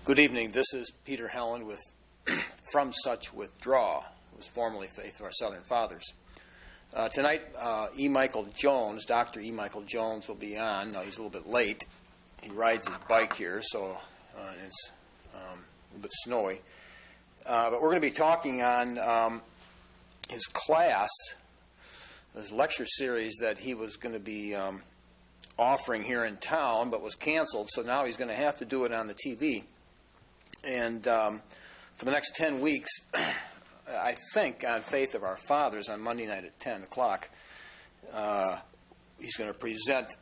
Good evening. This is Peter Helen with From Such Withdraw, who was formerly Faith of Our Southern Fathers. Tonight, E. Michael Jones, Dr. E. Michael Jones, will be on. Now, he's a little bit late. He rides his bike here, so it's a little bit snowy. But we're going to be talking on his class, his lecture series that he was going to be offering here in town, but was canceled, so now he's going to have to do it on the TV. And for the next 10 weeks, I think, on Faith of Our Fathers on Monday night at 10 o'clock, he's going to present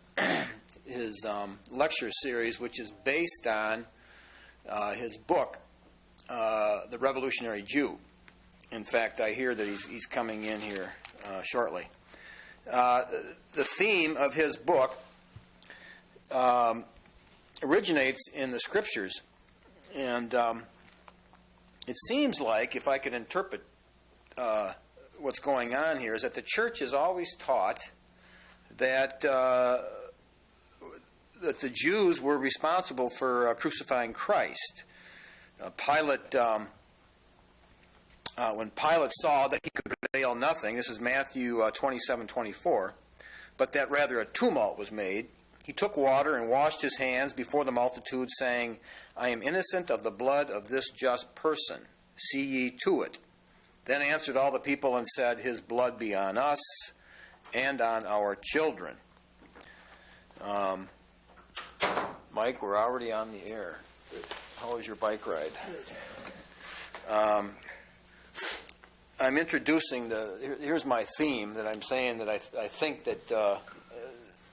his lecture series, which is based on his book, The Revolutionary Jew. In fact, I hear that he's coming in here shortly. The theme of his book originates in the Scriptures. And it seems like, if I could interpret what's going on here, is that the church has always taught that that the Jews were responsible for crucifying Christ. Pilate, when Pilate saw that he could prevail nothing, this is Matthew 27:24, but that rather a tumult was made, he took water and washed his hands before the multitude, saying, I am innocent of the blood of this just person. See ye to it. Then answered all the people and said, His blood be on us and on our children. Mike, we're already on the air. How was your bike ride? I'm introducing here's my theme that I'm saying that I think that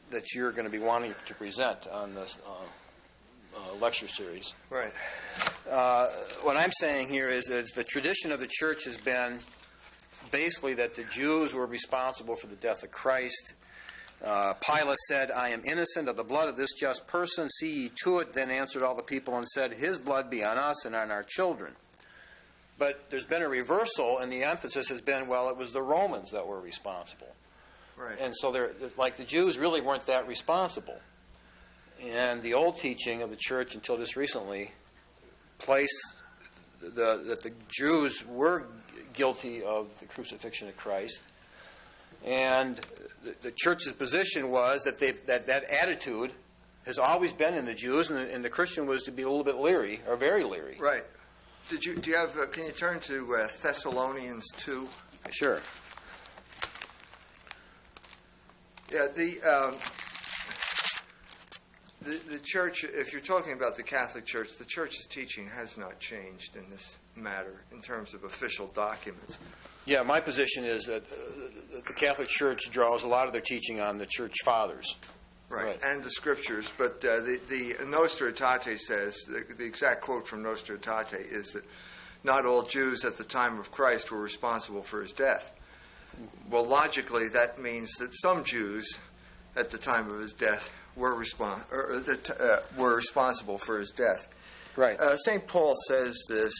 that you're going to be wanting to present on this lecture series. Right. What I'm saying here is that the tradition of the church has been basically that the Jews were responsible for the death of Christ. Pilate said, I am innocent of the blood of this just person. See ye to it. Then answered all the people and said, His blood be on us and on our children. But there's been a reversal, and the emphasis has been, well, it was the Romans that were responsible. Right. And so the Jews really weren't that responsible. And the old teaching of the church until just recently placed that the Jews were guilty of the crucifixion of Christ. And the church's position was that that attitude has always been in the Jews, and the Christian was to be a little bit leery, or very leery. Right. Do you have? Can you turn to Thessalonians 2? Sure. Yeah, the church, if you're talking about the Catholic Church, the church's teaching has not changed in this matter in terms of official documents. Yeah, my position is that the Catholic Church draws a lot of their teaching on the Church Fathers. Right, and the Scriptures. But the Nostra Aetate says, the exact quote from Nostra Aetate is that not all Jews at the time of Christ were responsible for his death. Well, logically, that means that some Jews at the time of his death were responsible for his death. Right. St. Paul says this,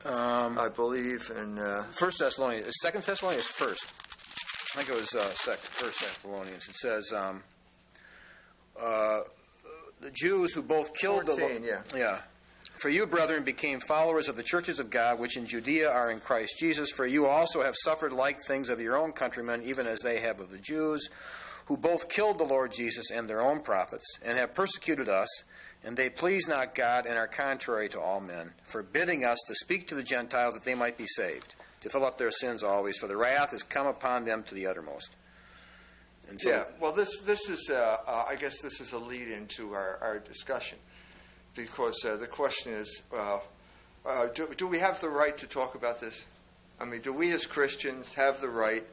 I believe, in 1 Thessalonians. 2 Thessalonians first. I think it was 1 Thessalonians. It says, the Jews who both killed 14, yeah. For you, brethren, became followers of the churches of God, which in Judea are in Christ Jesus. For you also have suffered like things of your own countrymen, even as they have of the Jews, who both killed the Lord Jesus and their own prophets, and have persecuted us, and they please not God and are contrary to all men, forbidding us to speak to the Gentiles that they might be saved, to fill up their sins always, for the wrath is come upon them to the uttermost. And so, yeah, well, this is, I guess this is a lead-in to our discussion. Because the question is, do we have the right to talk about this? I mean, do we as Christians have the right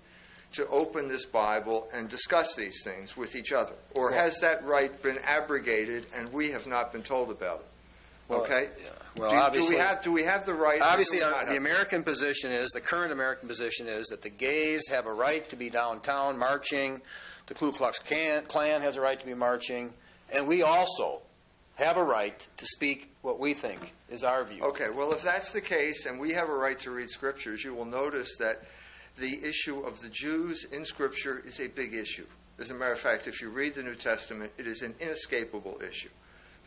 to open this Bible and discuss these things with each other? Or has that right been abrogated and we have not been told about it? Well, okay? Yeah. Well, obviously, do we have the right? Obviously, the American position is, the current American position is that the gays have a right to be downtown marching, the Ku Klux Klan has a right to be marching, and we also have a right to speak what we think is our view. Okay, well, if that's the case and we have a right to read Scriptures, you will notice that the issue of the Jews in Scripture is a big issue. As a matter of fact, if you read the New Testament, it is an inescapable issue.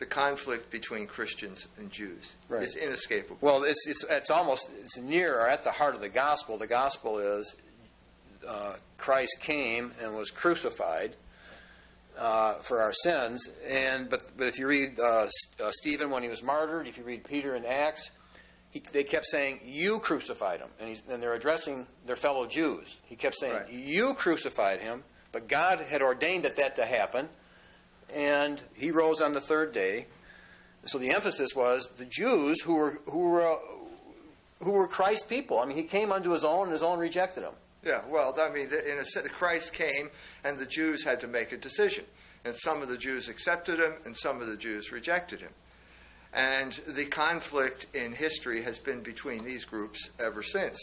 the conflict between Christians and Jews. Right. It's inescapable. Well, it's almost near or at the heart of the gospel. The gospel is Christ came and was crucified for our sins. But if you read Stephen when he was martyred, if you read Peter in Acts, they kept saying, "You crucified him," and they're addressing their fellow Jews. He kept saying, right. "You crucified him," but God had ordained that to happen, and he rose on the third day. So the emphasis was the Jews who were Christ's people. I mean, he came unto his own, and his own rejected him. Yeah, well, I mean, in a sense, Christ came, and the Jews had to make a decision. And some of the Jews accepted him, and some of the Jews rejected him. And the conflict in history has been between these groups ever since.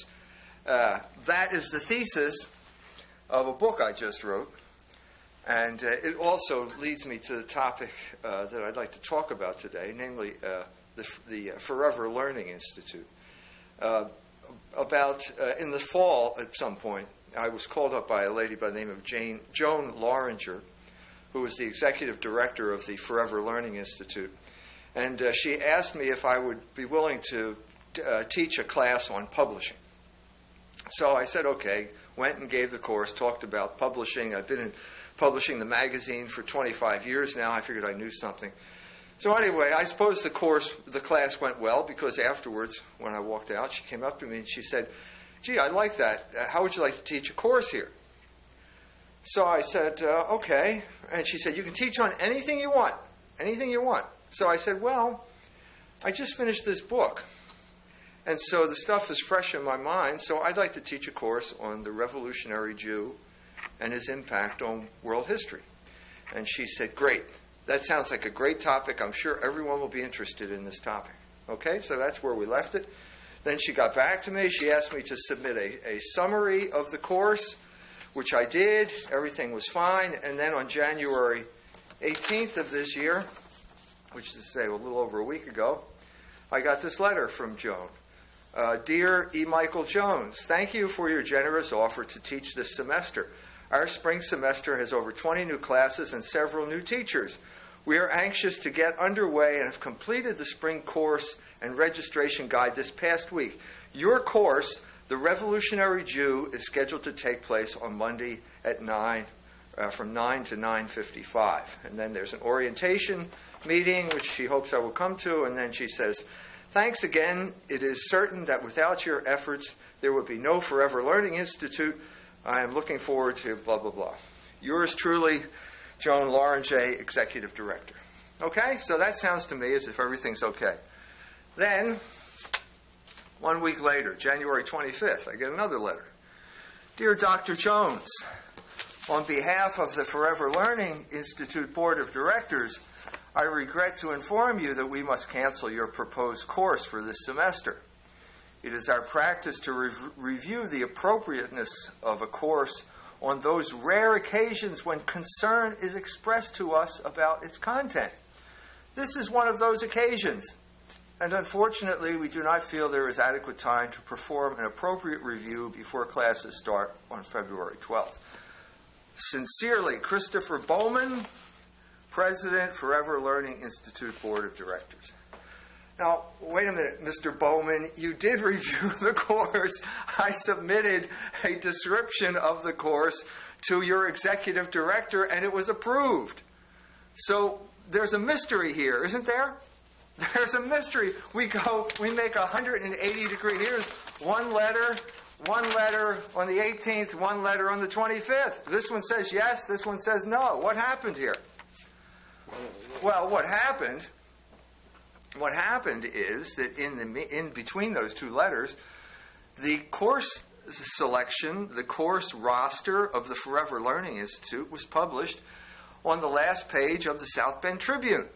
That is the thesis of a book I just wrote. And it also leads me to the topic that I'd like to talk about today, namely the Forever Learning Institute. In the fall, at some point, I was called up by a lady by the name of Joan Loringer, who was the executive director of the Forever Learning Institute. And she asked me if I would be willing to teach a class on publishing. So I said, okay, went and gave the course, talked about publishing. I've been publishing the magazine for 25 years now. I figured I knew something. So anyway, I suppose the class went well, because afterwards, when I walked out, she came up to me and she said, "Gee, I like that. How would you like to teach a course here?" So I said, okay. And she said, "You can teach on anything you want, anything you want." So I said, "Well, I just finished this book, and so the stuff is fresh in my mind, so I'd like to teach a course on the revolutionary Jew and his impact on world history." And she said, "Great. That sounds like a great topic. I'm sure everyone will be interested in this topic." Okay, so that's where we left it. Then she got back to me. She asked me to submit a summary of the course, which I did. Everything was fine. And then on January 18th of this year, which is to say a little over a week ago, I got this letter from Joan. "Dear E. Michael Jones, thank you for your generous offer to teach this semester. Our spring semester has over 20 new classes and several new teachers. We are anxious to get underway and have completed the spring course and registration guide this past week. Your course, The Revolutionary Jew, is scheduled to take place on Monday at 9, from 9 to 9:55. And then there's an orientation meeting, which she hopes I will come to, and then she says, "Thanks again. It is certain that without your efforts, there would be no Forever Learning Institute. I am looking forward to blah, blah, blah. Yours truly, Joan Loringer, Executive Director." Okay, so that sounds to me as if everything's okay. Then, 1 week later, January 25th, I get another letter. "Dear Dr. Jones, on behalf of the Forever Learning Institute Board of Directors, I regret to inform you that we must cancel your proposed course for this semester. It is our practice to review the appropriateness of a course on those rare occasions when concern is expressed to us about its content. This is one of those occasions, and unfortunately we do not feel there is adequate time to perform an appropriate review before classes start on February 12th. Sincerely, Christopher Bowman, President, Forever Learning Institute Board of Directors." Now, wait a minute, Mr. Bowman, you did review the course. I submitted a description of the course to your executive director, and it was approved. So there's a mystery here, isn't there? There's a mystery. We make 180-degree. Here's one letter on the 18th, one letter on the 25th. This one says yes, this one says no. What happened here? Well, what happened is that in between those two letters, the course selection, the course roster of the Forever Learning Institute was published on the last page of the South Bend Tribune.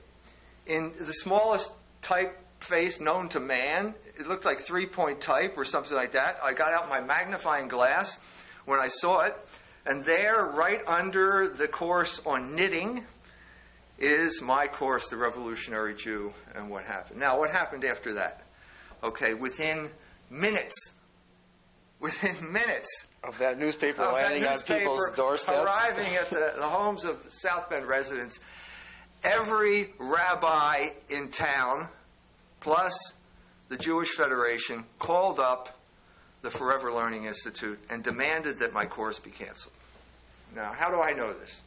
In the smallest typeface known to man, it looked like 3-point type or something like that. I got out my magnifying glass when I saw it, and there, right under the course on knitting, is my course, The Revolutionary Jew and What Happened. Now, what happened after that? Okay, within minutes of that newspaper landing on people's doorsteps, arriving at the homes of South Bend residents, every rabbi in town, plus the Jewish Federation, called up the Forever Learning Institute and demanded that my course be canceled. Now, how do I know this?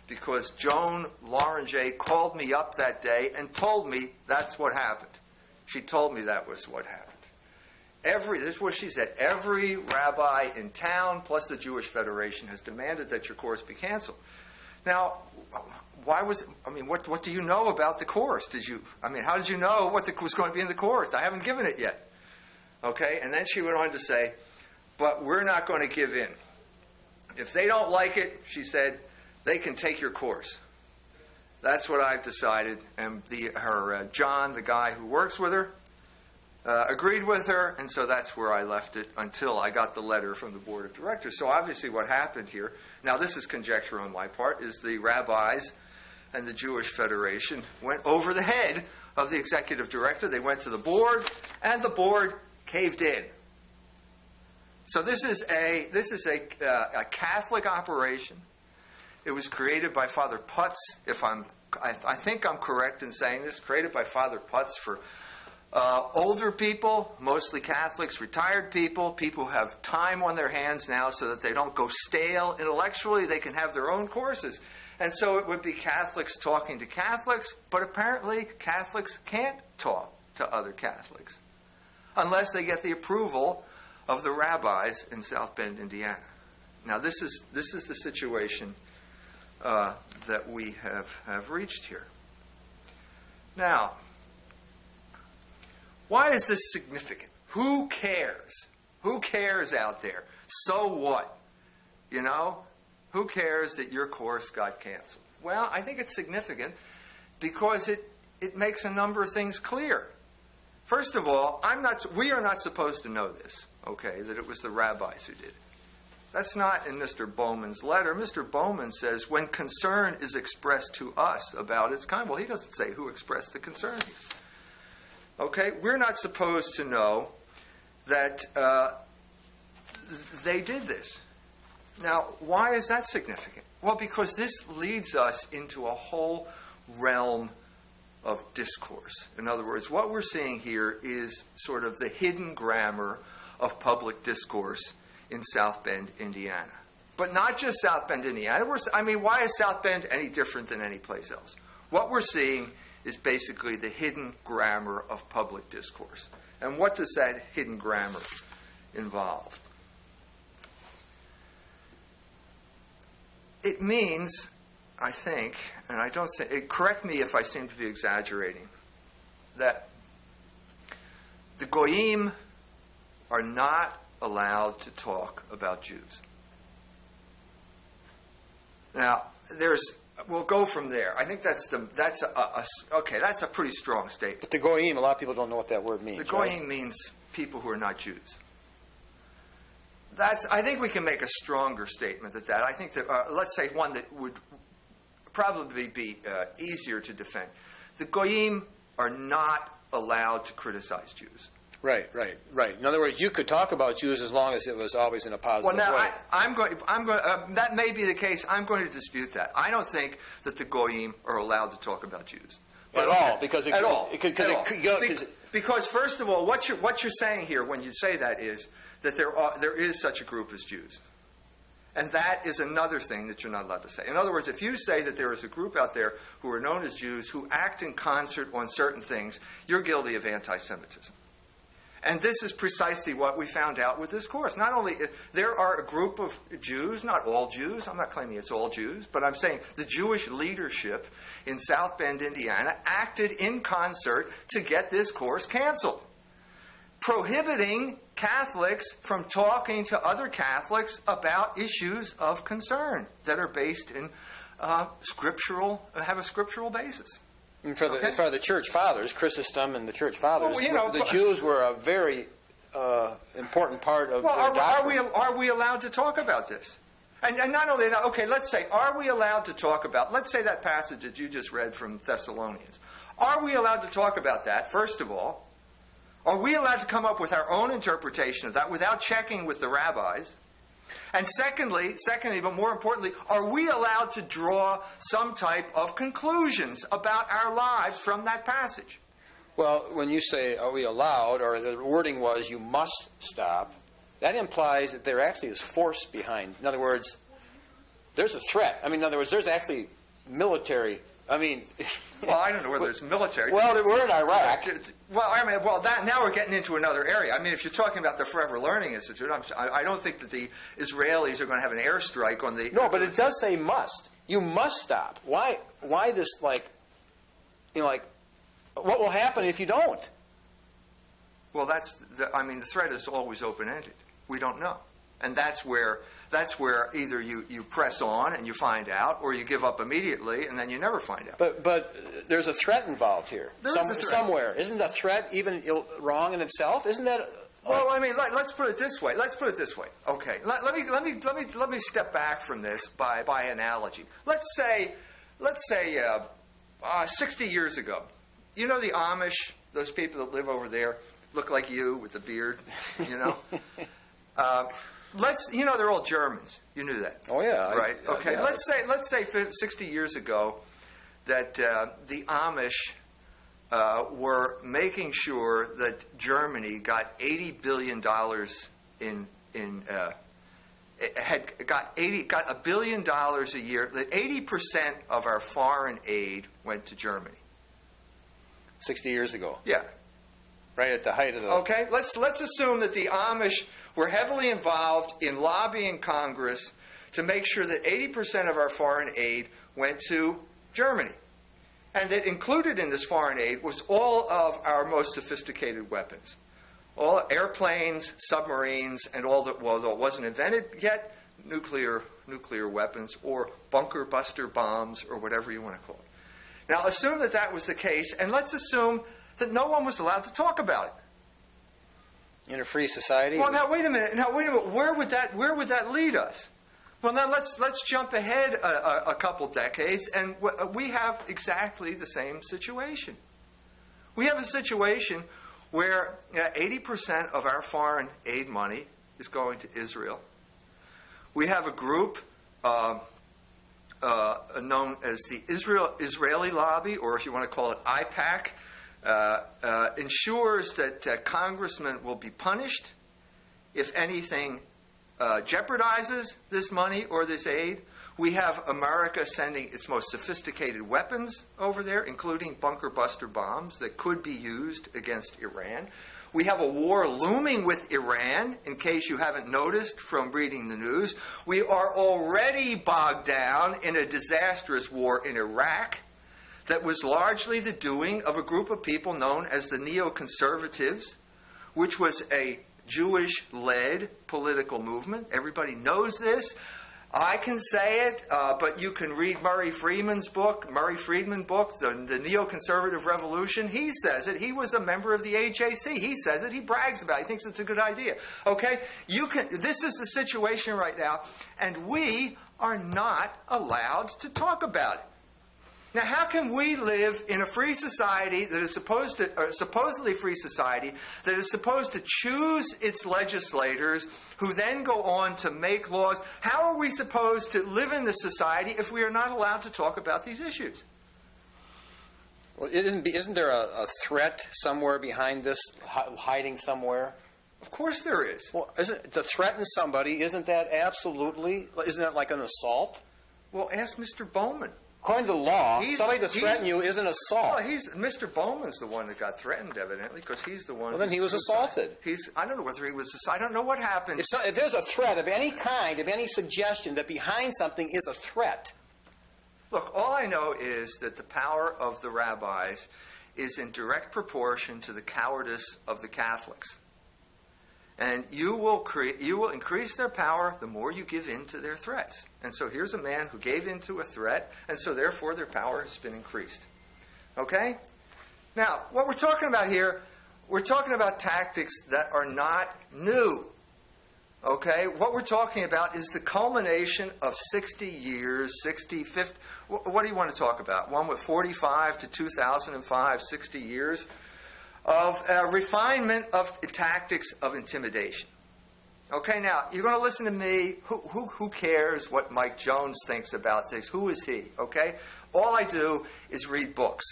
Because Joan Loranger called me up that day and told me that's what happened. She told me that was what happened. This is what she said. Every rabbi in town, plus the Jewish Federation, has demanded that your course be canceled. Now, what do you know about the course? How did you know what was going to be in the course? I haven't given it yet. Okay? And then she went on to say, but we're not going to give in. If they don't like it, she said, they can take your course. That's what I've decided. And John, the guy who works with her, agreed with her, and so that's where I left it until I got the letter from the board of directors. So obviously what happened here, now this is conjecture on my part, is the rabbis and the Jewish Federation went over the head of the executive director. They went to the board, and the board caved in. So this is a Catholic operation. It was created by Father Putz, I think I'm correct in saying this, created by Father Putz for older people, mostly Catholics, retired people who have time on their hands now so that they don't go stale intellectually. They can have their own courses. And so it would be Catholics talking to Catholics, but apparently Catholics can't talk to other Catholics unless they get the approval of the rabbis in South Bend, Indiana. Now this is the situation that we have reached here. Now, why is this significant? Who cares? Who cares out there? So what? You know? Who cares that your course got canceled? Well, I think it's significant because it makes a number of things clear. First of all, we are not supposed to know this, okay, that it was the rabbis who did it. That's not in Mr. Bowman's letter. Mr. Bowman says when concern is expressed to us about its kind. Well, he doesn't say who expressed the concern here. Okay, we're not supposed to know that they did this. Now, why is that significant? Well, because this leads us into a whole realm of discourse. In other words, what we're seeing here is sort of the hidden grammar of public discourse in South Bend, Indiana. But not just South Bend, Indiana. Why is South Bend any different than any place else? What we're seeing is basically the hidden grammar of public discourse. And what does that hidden grammar involve? It means, I think, and I don't think, correct me if I seem to be exaggerating, that the Goyim are not allowed to talk about Jews. Now, we'll go from there. I think that's a pretty strong statement. But the Goyim, a lot of people don't know what that word means. The Goyim means people who are not Jews. I think we can make a stronger statement than that. I think that, let's say one that would probably be easier to defend. The Goyim are not allowed to criticize Jews. Right. In other words, you could talk about Jews as long as it was always in a positive way. That may be the case. I'm going to dispute that. I don't think that the Goyim are allowed to talk about Jews. Because first of all, what you're saying here when you say that is that there is such a group as Jews. And that is another thing that you're not allowed to say. In other words, if you say that there is a group out there who are known as Jews who act in concert on certain things, you're guilty of anti-Semitism. And this is precisely what we found out with this course. Not only, there are a group of Jews, not all Jews, I'm not claiming it's all Jews, but I'm saying the Jewish leadership in South Bend, Indiana, acted in concert to get this course canceled, prohibiting Catholics from talking to other Catholics about issues of concern that are based in have a scriptural basis. And for the church fathers, Chrysostom and the church fathers, the Jews were a very important part of their doctrine. Are we allowed to talk about this? And not only that, okay, let's say, are we allowed to talk about, let's say that passage that you just read from Thessalonians. Are we allowed to talk about that, first of all? Are we allowed to come up with our own interpretation of that without checking with the rabbis? And secondly, but more importantly, are we allowed to draw some type of conclusions about our lives from that passage? Well, when you say, are we allowed, or the wording was, you must stop, that implies that there actually is force behind. In other words, there's a threat. I mean, in other words, there's actually military. I mean, well, I don't know whether it's military. Well, we're in Iraq. Now we're getting into another area. I mean, if you're talking about the Forever Learning Institute, I don't think that the Israelis are going to have an airstrike on the. No, but it does say must. You must stop. Why this, like, what will happen if you don't? Well, the threat is always open-ended. We don't know. And that's where either you press on and you find out, or you give up immediately and then you never find out. But there's a threat involved here. There is a threat. Somewhere. Isn't a threat even wrong in itself? Isn't that? Well, I mean, let's put it this way. Okay, let me step back from this by analogy. Let's say 60 years ago, you know the Amish, those people that live over there, look like you with the beard, you know. They're all Germans. You knew that. Oh yeah. Right. Okay. Yeah. Let's say 60 years ago that the Amish were making sure that Germany got $80 billion got $1 billion a year. That 80% of our foreign aid went to Germany. 60 years ago. Yeah. Right at the height of the. Okay. Let's assume that the Amish were heavily involved in lobbying Congress to make sure that 80% of our foreign aid went to Germany. And that included in this foreign aid was all of our most sophisticated weapons. All airplanes, submarines, and all that, although it wasn't invented yet, nuclear weapons or bunker buster bombs or whatever you want to call it. Now assume that was the case, and let's assume that no one was allowed to talk about it. In a free society? Well, now wait a minute. Where would that lead us? Well, now let's jump ahead a couple decades, and we have exactly the same situation. We have a situation where 80% of our foreign aid money is going to Israel. We have a group known as the Israeli Lobby, or if you want to call it IPAC, ensures that congressmen will be punished if anything jeopardizes this money or this aid. We have America sending its most sophisticated weapons over there, including bunker buster bombs that could be used against Iran. We have a war looming with Iran, in case you haven't noticed from reading the news. We are already bogged down in a disastrous war in Iraq that was largely the doing of a group of people known as the neoconservatives, which was a Jewish-led political movement. Everybody knows this. I can say it, but you can read Murray Friedman's book, The Neoconservative Revolution. He says it. He was a member of the AJC. He says it. He brags about it. He thinks it's a good idea. Okay? This is the situation right now, and we are not allowed to talk about it. Now, how can we live in a free society that is supposedly free society, that is supposed to choose its legislators, who then go on to make laws? How are we supposed to live in this society if we are not allowed to talk about these issues? Well, isn't there a threat somewhere behind this, hiding somewhere? Of course there is. Well, to threaten somebody, isn't that like an assault? Well, ask Mr. Bowman. According to the law, somebody to threaten you is an assault. Well, Mr. Bowman's the one that got threatened, evidently, because he's the one. Well, then he was assaulted. I don't know whether he was. I don't know what happened. If there's a threat of any kind, of any suggestion that behind something is a threat. Look, all I know is that the power of the rabbis is in direct proportion to the cowardice of the Catholics. And you will increase their power the more you give in to their threats. And so here's a man who gave in to a threat, and so therefore their power has been increased. Okay? Now, what we're talking about here, we're talking about tactics that are not new. Okay? What we're talking about is the culmination of 60 years, 50. What do you want to talk about? One with 45 to 2005, 60 years of refinement of tactics of intimidation. Okay, now, you're going to listen to me. Who cares what Mike Jones thinks about things? Who is he? Okay? All I do is read books.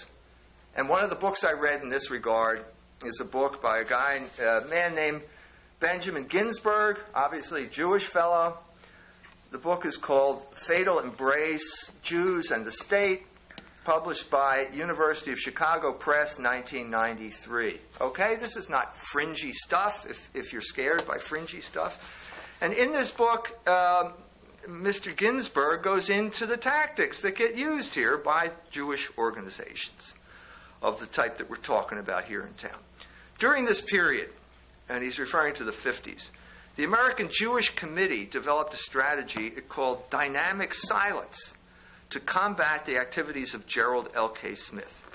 And one of the books I read in this regard is a book by a man named Benjamin Ginsberg, obviously a Jewish fellow. The book is called Fatal Embrace, Jews and the State, published by University of Chicago Press, 1993. Okay, this is not fringy stuff, if you're scared by fringy stuff. And in this book, Mr. Ginsberg goes into the tactics that get used here by Jewish organizations of the type that we're talking about here in town. During this period, and he's referring to the 50s, the American Jewish Committee developed a strategy called dynamic silence to combat the activities of Gerald L.K. Smith.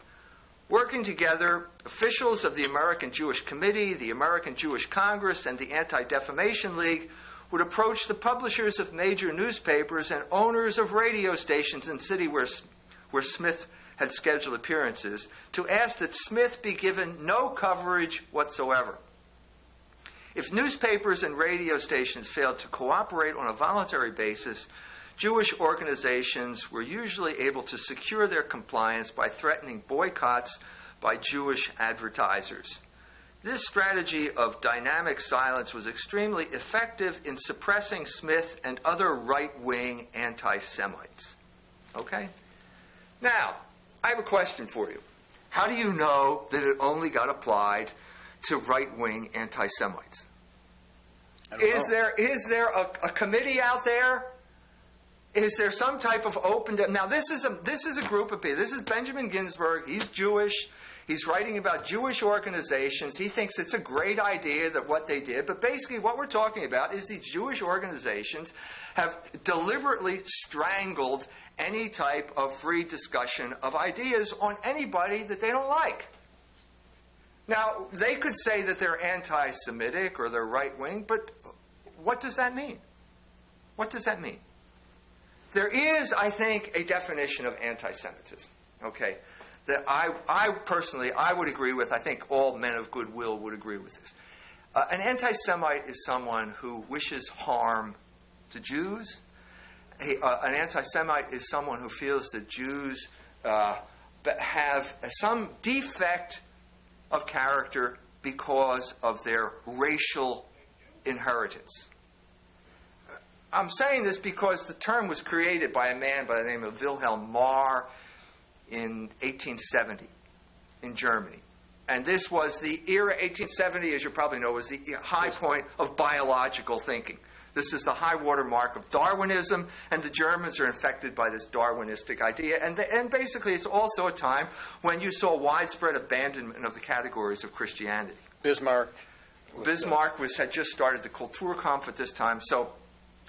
Working together, officials of the American Jewish Committee, the American Jewish Congress, and the Anti-Defamation League would approach the publishers of major newspapers and owners of radio stations in the city where Smith had scheduled appearances to ask that Smith be given no coverage whatsoever. If newspapers and radio stations failed to cooperate on a voluntary basis, Jewish organizations were usually able to secure their compliance by threatening boycotts by Jewish advertisers. This strategy of dynamic silence was extremely effective in suppressing Smith and other right-wing anti-Semites. Okay? Now, I have a question for you. How do you know that it only got applied to right-wing anti-Semites? Is there a committee out there? Is there some type of open... Now, this is a group of people. This is Benjamin Ginsberg. He's Jewish. He's writing about Jewish organizations. He thinks it's a great idea that what they did. But basically what we're talking about is these Jewish organizations have deliberately strangled any type of free discussion of ideas on anybody that they don't like. Now, they could say that they're anti-Semitic or they're right-wing, but what does that mean? What does that mean? There is, I think, a definition of anti-Semitism, okay, that I personally, I would agree with. I think all men of goodwill would agree with this. An anti-Semite is someone who wishes harm to Jews. An anti-Semite is someone who feels that Jews have some defect of character because of their racial inheritance. I'm saying this because the term was created by a man by the name of Wilhelm Marr in 1870 in Germany. And this was the era, 1870, as you probably know, was the high point of biological thinking. This is the high water mark of Darwinism, and the Germans are infected by this Darwinistic idea. And basically, it's also a time when you saw widespread abandonment of the categories of Christianity. Bismarck had just started the Kulturkampf at this time. So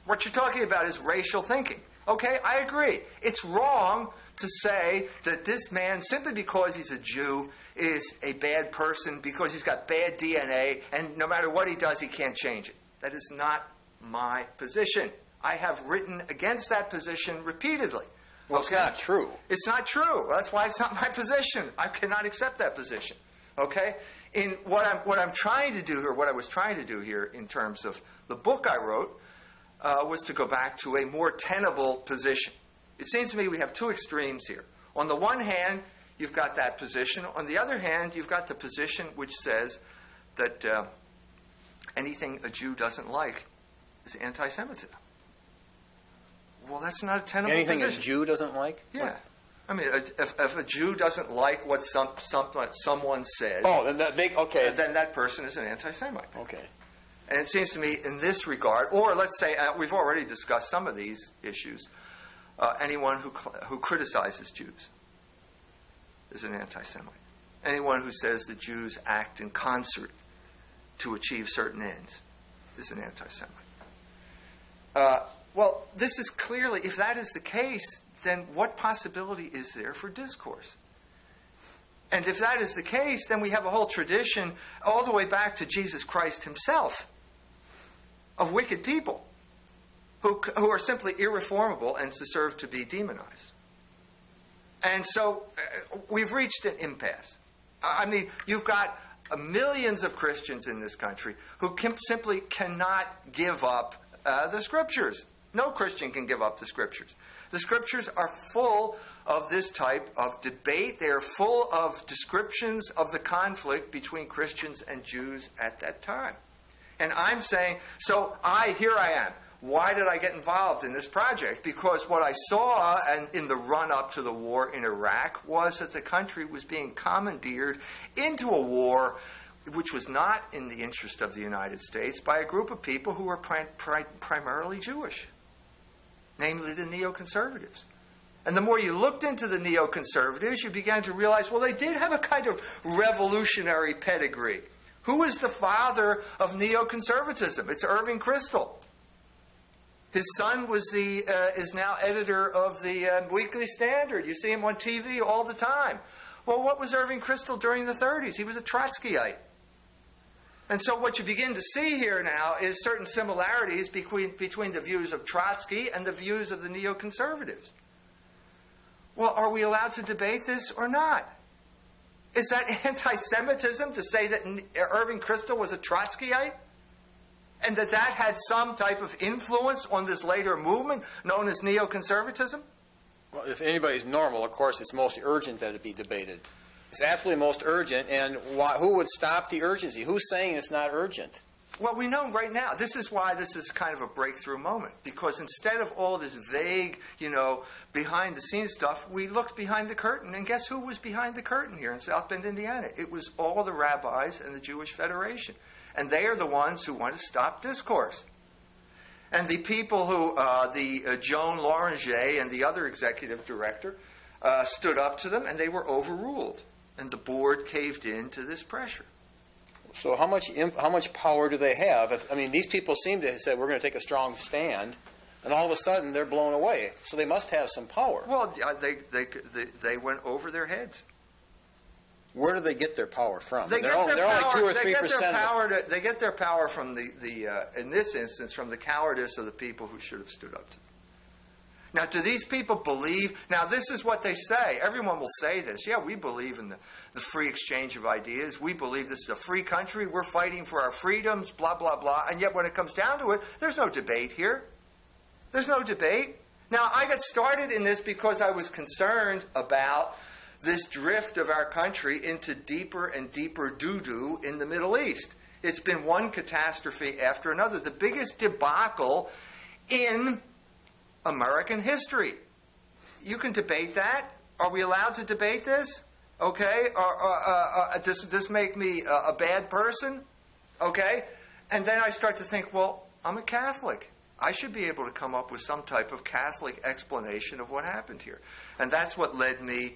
what you're talking about is racial thinking. Okay, I agree. It's wrong to say that this man, simply because he's a Jew, is a bad person because he's got bad DNA, and no matter what he does, he can't change it. That is not my position. I have written against that position repeatedly. Well, it's not true. It's not true. That's why it's not my position. I cannot accept that position. Okay? In what I'm trying to do here, what I was trying to do here in terms of the book I wrote, was to go back to a more tenable position. It seems to me we have two extremes here. On the one hand, you've got that position. On the other hand, you've got the position which says that anything a Jew doesn't like is anti-Semitism. Well, that's not a tenable position. Anything a Jew doesn't like? Yeah. What? I mean, if a Jew doesn't like what someone said, then that person is an anti-Semite. Okay. And it seems to me in this regard, or let's say, we've already discussed some of these issues, anyone who criticizes Jews is an anti-Semite. Anyone who says that Jews act in concert to achieve certain ends is an anti-Semite. Well, this is clearly, if that is the case, then what possibility is there for discourse? And if that is the case, then we have a whole tradition all the way back to Jesus Christ himself of wicked people who are simply irreformable and deserve to be demonized. And so we've reached an impasse. I mean, you've got millions of Christians in this country who simply cannot give up the Scriptures. No Christian can give up the Scriptures. The Scriptures are full of this type of debate. They are full of descriptions of the conflict between Christians and Jews at that time. And I'm saying, here I am. Why did I get involved in this project? Because what I saw in the run-up to the war in Iraq was that the country was being commandeered into a war which was not in the interest of the United States by a group of people who were primarily Jewish, namely the neoconservatives. And the more you looked into the neoconservatives, you began to realize, well, they did have a kind of revolutionary pedigree. Who is the father of neoconservatism? It's Irving Kristol. His son is now editor of the Weekly Standard. You see him on TV all the time. Well, what was Irving Kristol during the 30s? He was a Trotskyite. And so what you begin to see here now is certain similarities between the views of Trotsky and the views of the neoconservatives. Well, are we allowed to debate this or not? Is that anti-Semitism to say that Irving Kristol was a Trotskyite? And that had some type of influence on this later movement known as neoconservatism? Well, if anybody's normal, of course, it's most urgent that it be debated. It's absolutely most urgent, and who would stop the urgency? Who's saying it's not urgent? Well, we know right now. This is why this is kind of a breakthrough moment. Because instead of all this vague, behind-the-scenes stuff, we looked behind the curtain. And guess who was behind the curtain here in South Bend, Indiana? It was all the rabbis and the Jewish Federation. And they are the ones who want to stop discourse. And the people who, Joan Loranger and the other executive director, stood up to them, and they were overruled. And the board caved in to this pressure. So how much power do they have? These people seem to have said, we're going to take a strong stand, and all of a sudden they're blown away. So they must have some power. Well, they went over their heads. Where do they get their power from? They're only 2 or 3%. They get their power from in this instance, from the cowardice of the people who should have stood up to them. Now, do these people believe? Now, this is what they say. Everyone will say this. Yeah, we believe in the free exchange of ideas. We believe this is a free country. We're fighting for our freedoms, blah, blah, blah. And yet, when it comes down to it, there's no debate here. There's no debate. Now, I got started in this because I was concerned about this drift of our country into deeper and deeper doo-doo in the Middle East. It's been one catastrophe after another. The biggest debacle in American history. You can debate that. Are we allowed to debate this? Okay. Does this make me a bad person? Okay. And then I start to think, well, I'm a Catholic. I should be able to come up with some type of Catholic explanation of what happened here. And that's what led me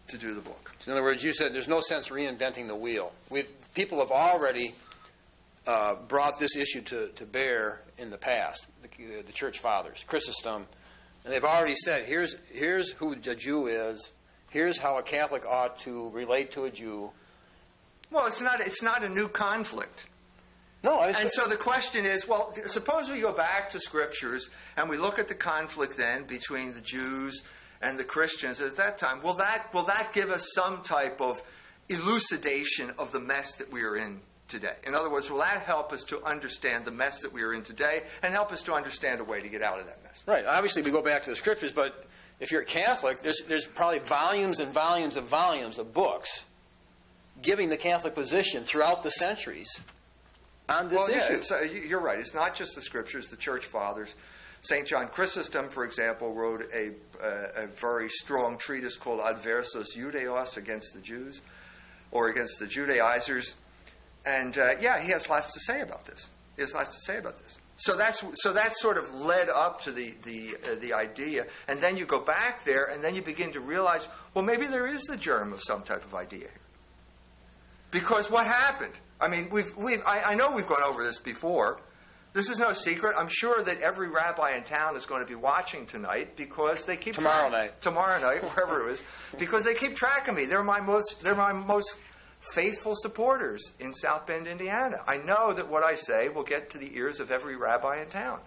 to do the book. So in other words, you said there's no sense reinventing the wheel. People have already brought this issue to bear in the past, the church fathers, Chrysostom, and they've already said, here's who a Jew is, here's how a Catholic ought to relate to a Jew. Well, it's not a new conflict. No, and so the question is, well, suppose we go back to Scriptures and we look at the conflict then between the Jews and the Christians at that time. Will that give us some type of elucidation of the mess that we are in today? In other words, will that help us to understand the mess that we are in today and help us to understand a way to get out of that mess? Right. Obviously, we go back to the Scriptures, but if you're a Catholic, there's probably volumes and volumes of books giving the Catholic position throughout the centuries on this issue. You're right. It's not just the Scriptures, the church fathers. St. John Chrysostom, for example, wrote a very strong treatise called Adversus Judaeos, against the Jews, or against the Judaizers. And he has lots to say about this. So that's sort of led up to the idea. And then you go back there, and then you begin to realize, well, maybe there is the germ of some type of idea here. Because what happened? I mean, I know we've gone over this before. This is no secret. I'm sure that every rabbi in town is going to be watching tonight because they keep tomorrow night, wherever it is, because they keep track of me. They're my most faithful supporters in South Bend, Indiana. I know that what I say will get to the ears of every rabbi in town.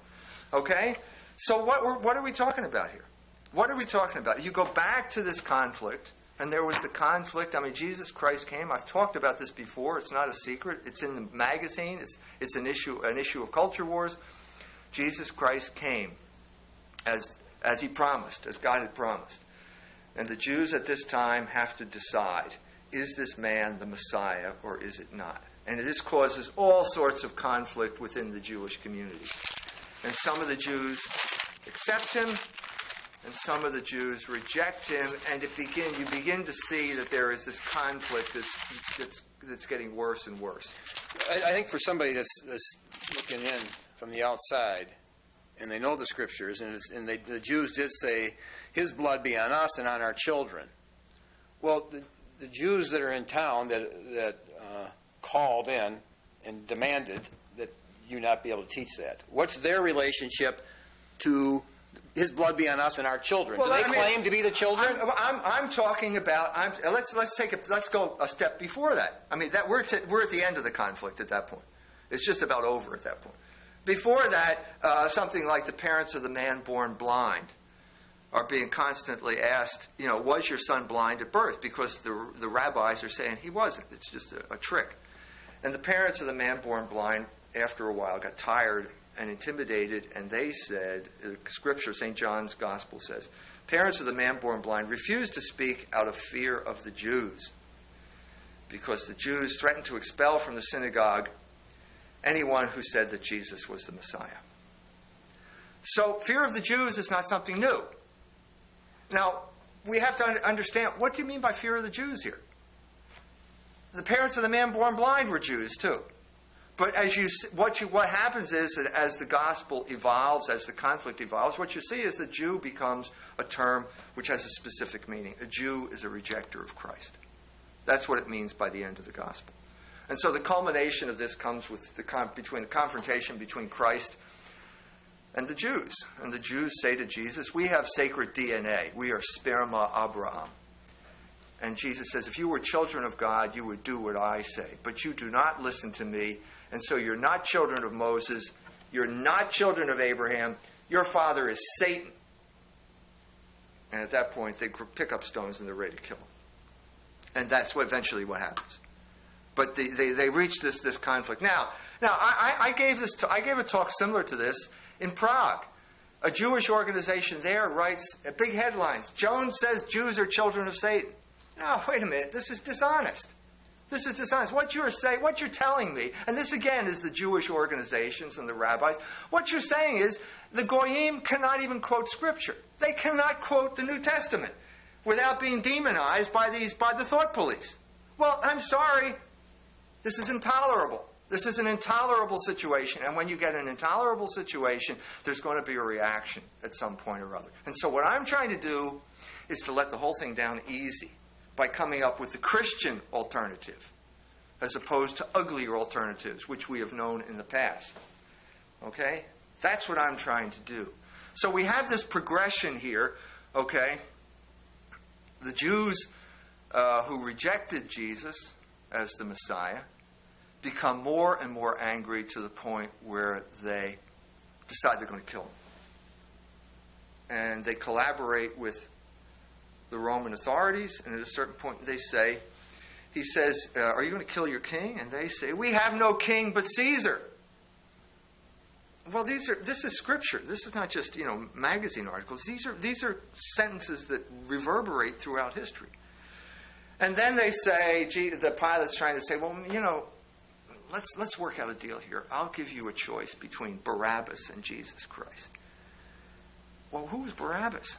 Okay? So what are we talking about here? What are we talking about? You go back to this conflict And there was the conflict. I mean, Jesus Christ came. I've talked about this before. It's not a secret. It's in the magazine. It's an issue of culture wars. Jesus Christ came as he promised, as God had promised. And the Jews at this time have to decide, is this man the Messiah or is it not? And this causes all sorts of conflict within the Jewish community. And some of the Jews accept him, and some of the Jews reject him, and you begin to see that there is this conflict that's getting worse and worse. I think for somebody that's looking in from the outside, and they know the Scriptures, and the Jews did say, his blood be on us and on our children. Well, the Jews that are in town that called in and demanded that you not be able to teach that, what's their relationship to his blood be on us and our children? Well, do they claim to be the children? I'm talking about. Let's go a step before that. I mean, we're at the end of the conflict at that point. It's just about over at that point. Before that, something like the parents of the man born blind are being constantly asked, was your son blind at birth? Because the rabbis are saying he wasn't. It's just a trick. And the parents of the man born blind, after a while, got tired and intimidated, and they said, Scripture, St. John's Gospel says, parents of the man born blind refused to speak out of fear of the Jews, because the Jews threatened to expel from the synagogue anyone who said that Jesus was the Messiah. So fear of the Jews is not something new. Now, we have to understand, what do you mean by fear of the Jews here? The parents of the man born blind were Jews too. But what happens is that as the gospel evolves, as the conflict evolves, what you see is the Jew becomes a term which has a specific meaning. A Jew is a rejecter of Christ. That's what it means by the end of the gospel. And so the culmination of this comes with the confrontation between Christ and the Jews. And the Jews say to Jesus, we have sacred DNA. We are sperma Abraham. And Jesus says, if you were children of God, you would do what I say. But you do not listen to me. And so you're not children of Moses. You're not children of Abraham. Your father is Satan. And at that point, they pick up stones and they're ready to kill him. And that's eventually what happens. But they reach this conflict. Now I gave a talk similar to this in Prague. A Jewish organization there writes big headlines. Jones says Jews are children of Satan. No, wait a minute. This is dishonest. This is dishonest. What you're telling me, and this again is the Jewish organizations and the rabbis, what you're saying is the Goyim cannot even quote Scripture. They cannot quote the New Testament without being demonized by the thought police. Well, I'm sorry. This is intolerable. This is an intolerable situation. And when you get an intolerable situation, there's going to be a reaction at some point or other. And so what I'm trying to do is to let the whole thing down easy by coming up with the Christian alternative as opposed to uglier alternatives, which we have known in the past. Okay? That's what I'm trying to do. So we have this progression here, okay? The Jews who rejected Jesus as the Messiah become more and more angry to the point where they decide they're going to kill him. And they collaborate with the Roman authorities, and at a certain point they say, he says, are you going to kill your king? And they say, we have no king but Caesar. Well, this is Scripture. This is not just, magazine articles. These are sentences that reverberate throughout history. And then they say, the Pilate's trying to say, well, let's work out a deal here. I'll give you a choice between Barabbas and Jesus Christ. Well, who was Barabbas?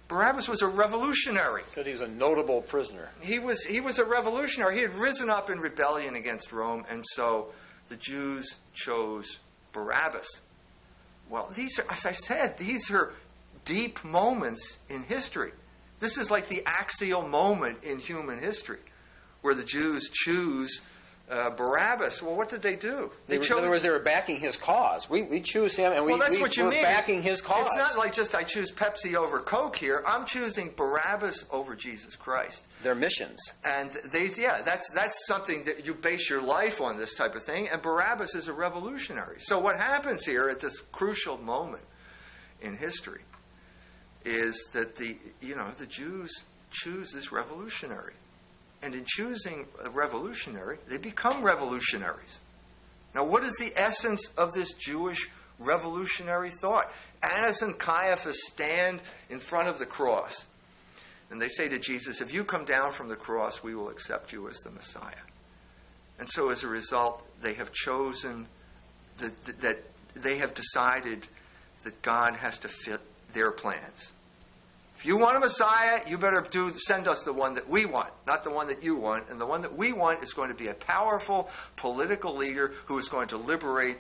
Barabbas was a revolutionary. Said he was a notable prisoner. He was a revolutionary. He had risen up in rebellion against Rome, and so the Jews chose Barabbas. Well, these are, as I said, these are deep moments in history. This is like the axial moment in human history, where the Jews choose Barabbas. Well, what did they do? In other words, they were backing his cause. We choose him, and we're backing his cause. It's not like just I choose Pepsi over Coke here. I'm choosing Barabbas over Jesus Christ. Their missions. And that's something that you base your life on, this type of thing. And Barabbas is a revolutionary. So what happens here at this crucial moment in history is that the Jews choose this revolutionary. And in choosing a revolutionary, they become revolutionaries. Now, what is the essence of this Jewish revolutionary thought? Annas and Caiaphas stand in front of the cross, and they say to Jesus, if you come down from the cross, we will accept you as the Messiah. And so as a result, they have chosen that they have decided that God has to fit their plans. If you want a Messiah, you better send us the one that we want, not the one that you want. And the one that we want is going to be a powerful political leader who is going to liberate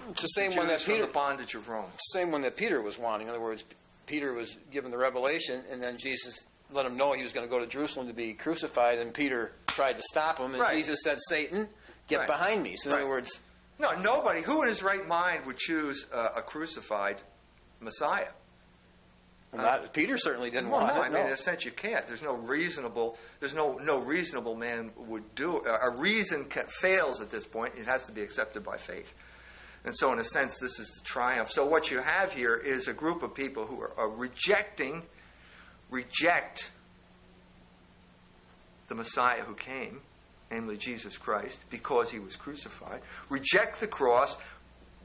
it's the same one that Jews from the bondage of Rome. Same one that Peter was wanting. In other words, Peter was given the revelation, and then Jesus let him know he was going to go to Jerusalem to be crucified, and Peter tried to stop him, and Jesus said, Satan, get behind me. So in other words... No, nobody, who in his right mind would choose a crucified Messiah? Peter certainly didn't want it. I mean, in a sense, you can't. There's no reasonable man would do it. A reason fails at this point. It has to be accepted by faith. And so, in a sense, this is the triumph. So what you have here is a group of people who are reject the Messiah who came, namely Jesus Christ, because he was crucified. Reject the cross.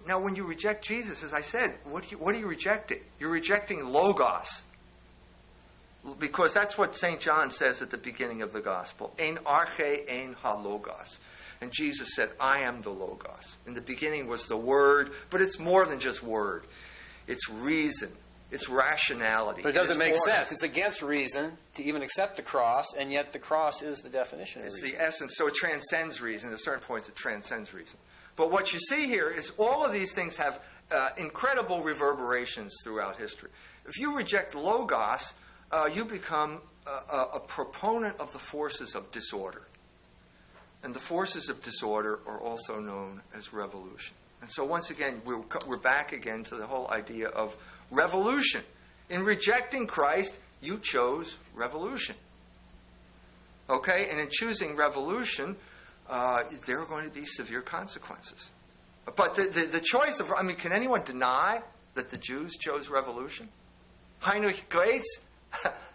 Now, when you reject Jesus, as I said, what are you rejecting? You're rejecting logos. Because that's what St. John says at the beginning of the gospel. Ein arche, ein ha logos. And Jesus said, I am the logos. In the beginning was the word, but it's more than just word. It's reason. It's rationality. But it doesn't make sense. It's against reason to even accept the cross, and yet the cross is the definition of reason. It's the essence. So it transcends reason. At certain points, it transcends reason. But what you see here is all of these things have incredible reverberations throughout history. If you reject logos, you become a proponent of the forces of disorder. And the forces of disorder are also known as revolution. And so once again, we're back again to the whole idea of revolution. In rejecting Christ, you chose revolution. Okay? And in choosing revolution, there are going to be severe consequences. But the choice of, can anyone deny that the Jews chose revolution? Heinrich Graetz,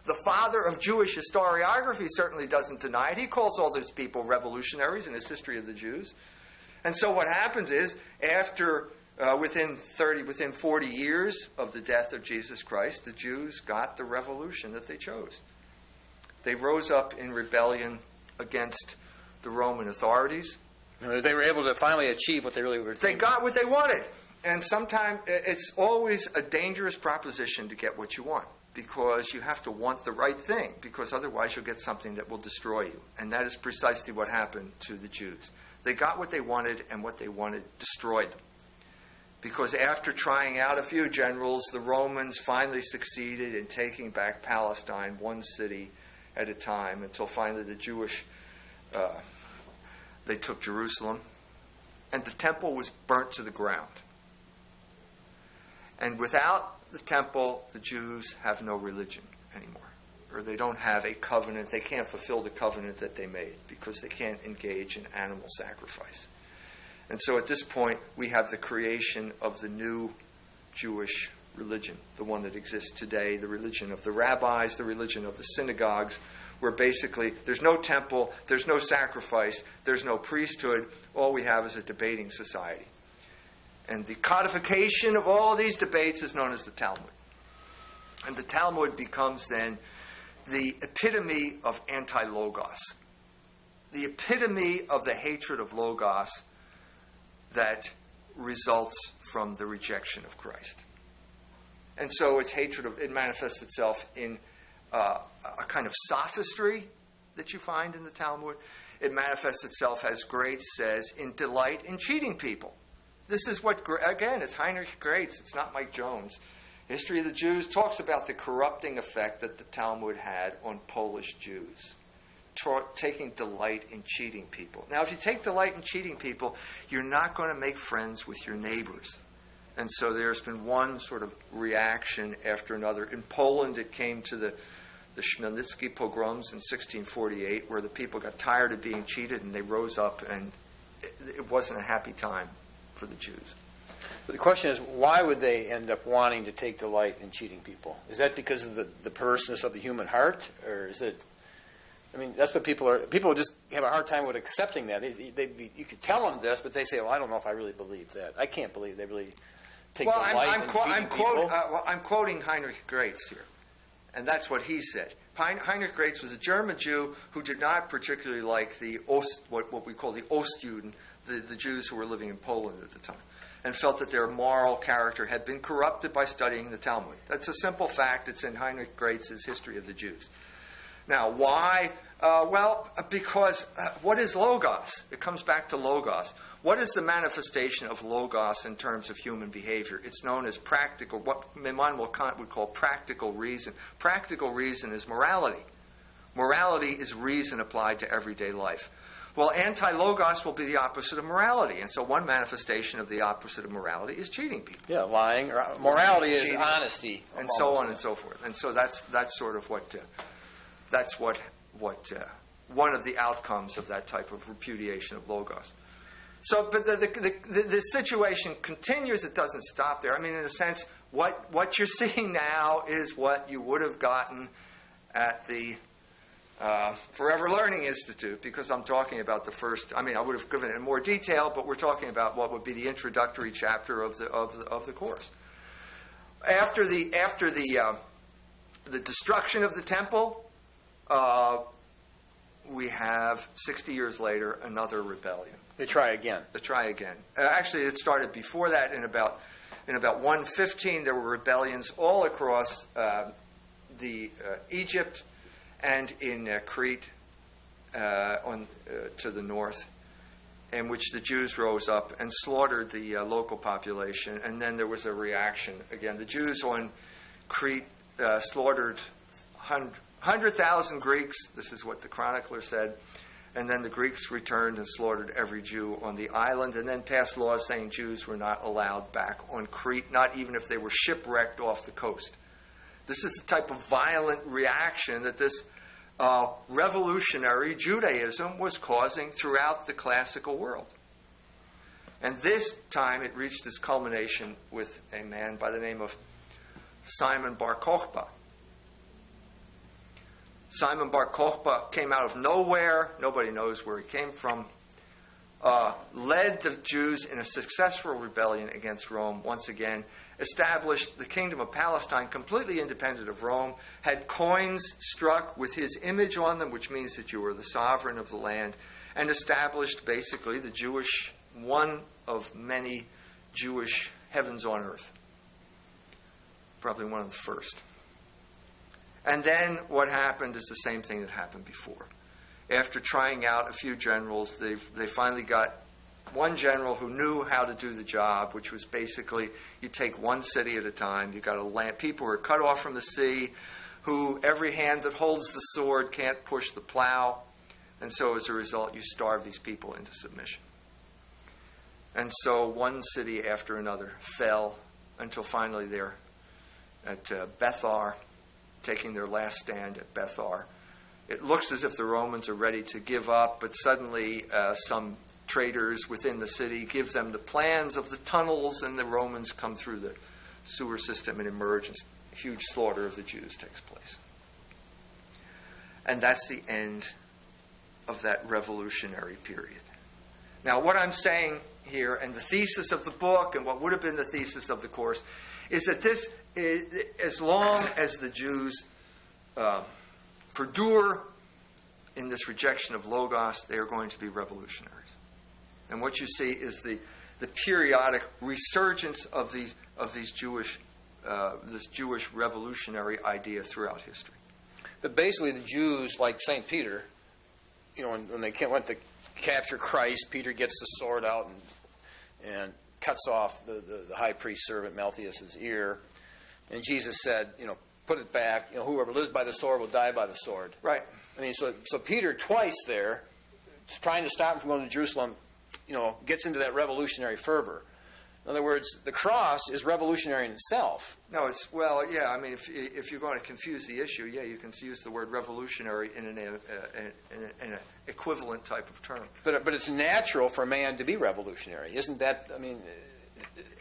the father of Jewish historiography, certainly doesn't deny it. He calls all those people revolutionaries in his History of the Jews. And so what happens is, after within 40 years of the death of Jesus Christ, the Jews got the revolution that they chose. They rose up in rebellion against the Roman authorities. They were able to finally achieve what they really were doing. They got what they wanted. And sometimes it's always a dangerous proposition to get what you want, because you have to want the right thing, because otherwise you'll get something that will destroy you. And that is precisely what happened to the Jews. They got what they wanted, and what they wanted destroyed them. Because after trying out a few generals, the Romans finally succeeded in taking back Palestine, one city at a time, until finally the Jewish, they took Jerusalem, and the temple was burnt to the ground. And without the temple, the Jews have no religion anymore. Or they don't have a covenant. They can't fulfill the covenant that they made because they can't engage in animal sacrifice. And so at this point, we have the creation of the new Jewish religion, the one that exists today, the religion of the rabbis, the religion of the synagogues, where basically there's no temple, there's no sacrifice, there's no priesthood. All we have is a debating society. And the codification of all of these debates is known as the Talmud. And the Talmud becomes then the epitome of anti-logos, the epitome of the hatred of logos that results from the rejection of Christ. And so its hatred it manifests itself in a kind of sophistry that you find in the Talmud. It manifests itself, as Graetz says, in delight in cheating people. This is what, again, it's Heinrich Graetz, it's not Mike Jones. History of the Jews talks about the corrupting effect that the Talmud had on Polish Jews, taking delight in cheating people. Now, if you take delight in cheating people, you're not going to make friends with your neighbors. And so there's been one sort of reaction after another. In Poland, it came to the Chmielnicki pogroms in 1648, where the people got tired of being cheated and they rose up, and it wasn't a happy time for the Jews. But the question is, why would they end up wanting to take delight in cheating people? Is that because of the perverseness of the human heart, or is it? I mean, that's what people are. People just have a hard time with accepting that. You could tell them this, but they say, "Well, I don't know if I really believe that. I can't believe they really take delight in cheating people." I'm quoting Heinrich Graetz here, and that's what he said. Heinrich Graetz was a German Jew who did not particularly like the what we call the Ostjuden, the Jews who were living in Poland at the time, and felt that their moral character had been corrupted by studying the Talmud. That's a simple fact. It's in Heinrich Graetz's History of the Jews. Now, why? Well, because what is Logos? It comes back to Logos. What is the manifestation of Logos in terms of human behavior? It's known as practical, what Immanuel Kant would call practical reason. Practical reason is morality. Morality is reason applied to everyday life. Well, anti-Logos will be the opposite of morality. And so one manifestation of the opposite of morality is cheating people. Yeah, lying. Morality is honesty. And so on and so forth. And so that's sort of what... That's what one of the outcomes of that type of repudiation of Logos. So, but the situation continues. It doesn't stop there. I mean, in a sense, what you're seeing now is what you would have gotten at the Forever Learning Institute, because I'm talking about the first. I mean, I would have given it in more detail, but we're talking about what would be the introductory chapter of the course. After the destruction of the temple. We have 60 years later another rebellion. They try again. Actually, it started before that. In about 115, there were rebellions all across Egypt and in Crete to the north, in which the Jews rose up and slaughtered the local population. And then there was a reaction again. The Jews on Crete slaughtered 100,000 Greeks, this is what the chronicler said, and then the Greeks returned and slaughtered every Jew on the island, and then passed laws saying Jews were not allowed back on Crete, not even if they were shipwrecked off the coast. This is the type of violent reaction that this revolutionary Judaism was causing throughout the classical world. And this time it reached its culmination with a man by the name of Simon Bar Kokhba. Simon Bar Kokhba came out of nowhere. Nobody knows where he came from. Led the Jews in a successful rebellion against Rome once again. Established the kingdom of Palestine completely independent of Rome. Had coins struck with his image on them, which means that you were the sovereign of the land. And established basically the Jewish, one of many Jewish heavens on earth. Probably one of the first. And then what happened is the same thing that happened before. After trying out a few generals, they finally got one general who knew how to do the job, which was basically you take one city at a time. You got a land. People who are cut off from the sea, who every hand that holds the sword can't push the plow, and so as a result, you starve these people into submission. And so one city after another fell until finally they're at Bethar, taking their last stand at Bethar. It looks as if the Romans are ready to give up, but suddenly some traders within the city give them the plans of the tunnels, and the Romans come through the sewer system and emerge, and huge slaughter of the Jews takes place. And that's the end of that revolutionary period. Now, what I'm saying here, and the thesis of the book, and what would have been the thesis of the course, is that this is, as long as the Jews perdure in this rejection of Logos, they are going to be revolutionaries. And what you see is the periodic resurgence of these Jewish this Jewish revolutionary idea throughout history. But basically, the Jews, like St. Peter, when they went to capture Christ, Peter gets the sword out and cuts off the high priest's servant Malchus's ear. And Jesus said, put it back. Whoever lives by the sword will die by the sword. Right. I mean, so Peter twice there, trying to stop him from going to Jerusalem, gets into that revolutionary fervor. In other words, the cross is revolutionary in itself. No, I mean, if you're going to confuse the issue, you can use the word revolutionary in an equivalent type of term. But it's natural for man to be revolutionary, isn't that? I mean,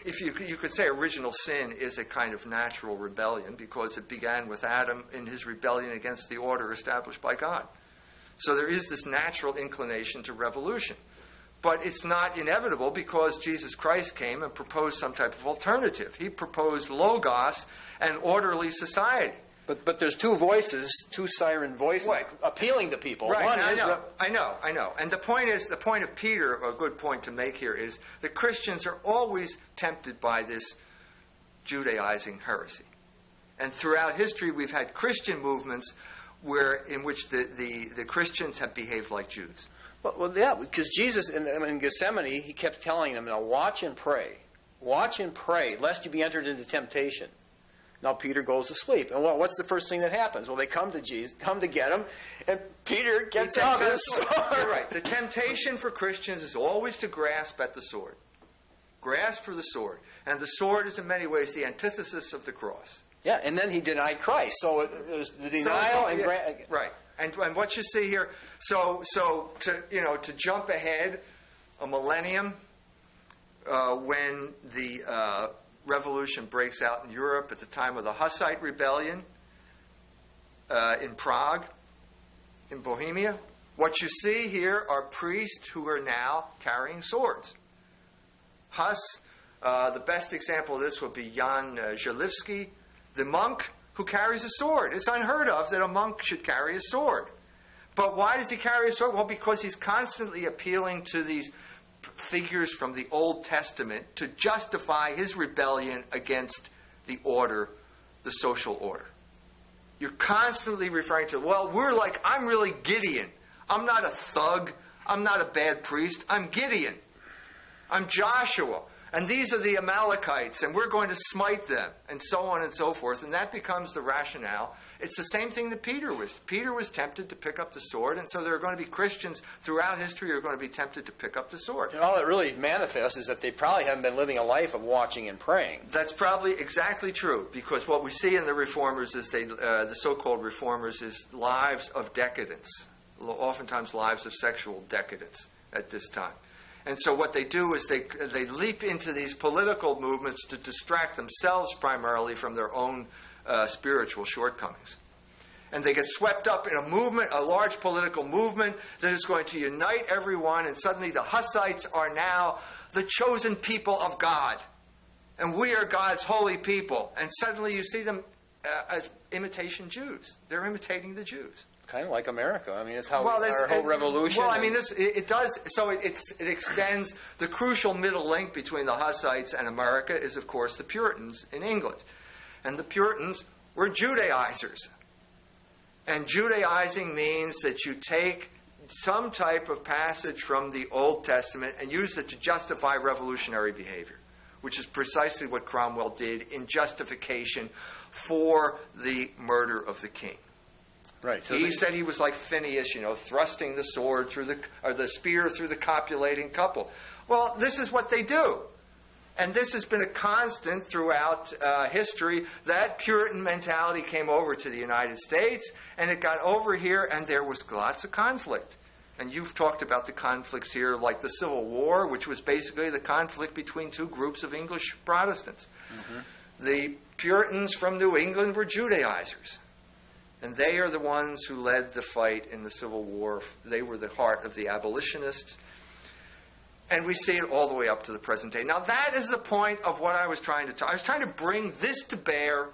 if you could say original sin is a kind of natural rebellion because it began with Adam in his rebellion against the order established by God. So there is this natural inclination to revolution. But it's not inevitable because Jesus Christ came and proposed some type of alternative. He proposed logos and orderly society. But there's two voices, two siren voices, Right. appealing to people. Right. One Now, is I know. And the point of Peter, a good point to make here, is that Christians are always tempted by this Judaizing heresy. And throughout history, we've had Christian movements in which the Christians have behaved like Jews. Well, yeah, because Jesus in Gethsemane, he kept telling them, "Now watch and pray, lest you be entered into temptation." Now Peter goes to sleep, and what's the first thing that happens? Well, they come to Jesus, come to get him, and Peter gets out his sword. You're right. The temptation for Christians is always to grasp at the sword, grasp for the sword, and the sword is in many ways the antithesis of the cross. Yeah, and then he denied Christ, so there's the denial right. And what you see here, so to jump ahead a millennium, when the revolution breaks out in Europe at the time of the Hussite rebellion in Prague, in Bohemia, what you see here are priests who are now carrying swords. Huss, the best example of this would be Jan Żelewski, the monk who carries a sword. It's unheard of that a monk should carry a sword. But why does he carry a sword? Well, because he's constantly appealing to these figures from the Old Testament to justify his rebellion against the order, the social order. You're constantly referring to, well, I'm really Gideon. I'm not a thug. I'm not a bad priest. I'm Gideon. I'm Joshua. And these are the Amalekites, and we're going to smite them, and so on and so forth. And that becomes the rationale. It's the same thing that Peter was. Peter was tempted to pick up the sword, and so there are going to be Christians throughout history who are going to be tempted to pick up the sword. And all that really manifests is that they probably haven't been living a life of watching and praying. That's probably exactly true, because what we see in the reformers is the so-called reformers is lives of decadence, oftentimes lives of sexual decadence at this time. And so what they do is they leap into these political movements to distract themselves primarily from their own spiritual shortcomings. And they get swept up in a movement, a large political movement that is going to unite everyone, and suddenly the Hussites are now the chosen people of God. And we are God's holy people. And suddenly you see them as imitation Jews. They're imitating the Jews. Kind of like America. I mean, it's how our whole revolution. Well, I mean, it does. So it extends. The crucial middle link between the Hussites and America is, of course, the Puritans in England, and the Puritans were Judaizers. And Judaizing means that you take some type of passage from the Old Testament and use it to justify revolutionary behavior, which is precisely what Cromwell did in justification for the murder of the king. Right. So he said he was like Phineas, thrusting the sword or the spear through the copulating couple. Well, this is what they do. And this has been a constant throughout history. That Puritan mentality came over to the United States, and it got over here, and there was lots of conflict. And you've talked about the conflicts here, like the Civil War, which was basically the conflict between two groups of English Protestants. Mm-hmm. The Puritans from New England were Judaizers. And they are the ones who led the fight in the Civil War. They were the heart of the abolitionists. And we see it all the way up to the present day. Now, that is the point of what I was trying to talk. I was trying to bring this to bear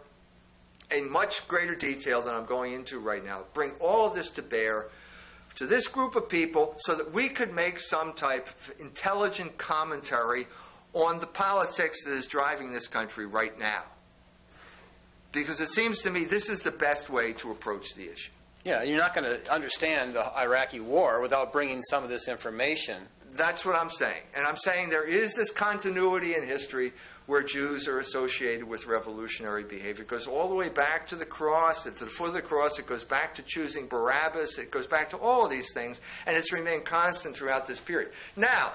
in much greater detail than I'm going into right now. Bring all of this to bear to this group of people so that we could make some type of intelligent commentary on the politics that is driving this country right now. Because it seems to me this is the best way to approach the issue. Yeah, you're not going to understand the Iraqi war without bringing some of this information. That's what I'm saying. And I'm saying there is this continuity in history where Jews are associated with revolutionary behavior. It goes all the way back to the cross, to the foot of the cross. It goes back to choosing Barabbas. It goes back to all of these things. And it's remained constant throughout this period. Now,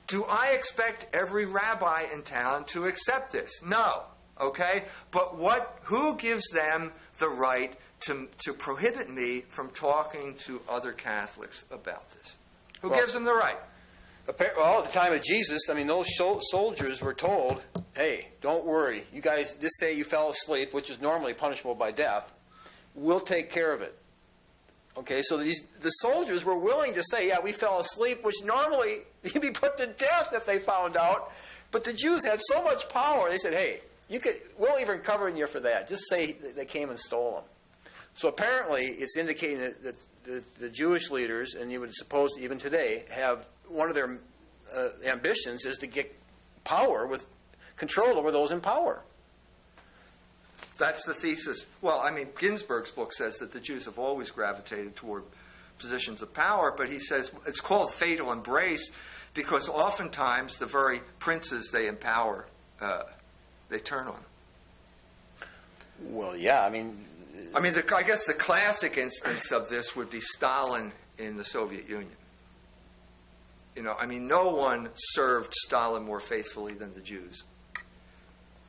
do I expect every rabbi in town to accept this? No. Okay? But who gives them the right to prohibit me from talking to other Catholics about this? Who gives them the right? Well, at the time of Jesus, I mean, those soldiers were told, hey, don't worry. You guys just say you fell asleep, which is normally punishable by death. We'll take care of it. Okay, so the soldiers were willing to say, yeah, we fell asleep, which normally you'd be put to death if they found out. But the Jews had so much power, they said, hey, we'll even cover you for that. Just say they came and stole them. So apparently, it's indicating that the Jewish leaders, and you would suppose even today, have one of their ambitions is to get power with control over those in power. That's the thesis. Well, I mean, Ginsburg's book says that the Jews have always gravitated toward positions of power, but he says it's called fatal embrace because oftentimes the very princes they empower, they turn on. Well, yeah, I mean, I guess the classic instance of this would be Stalin in the Soviet Union. You know, I mean, no one served Stalin more faithfully than the Jews.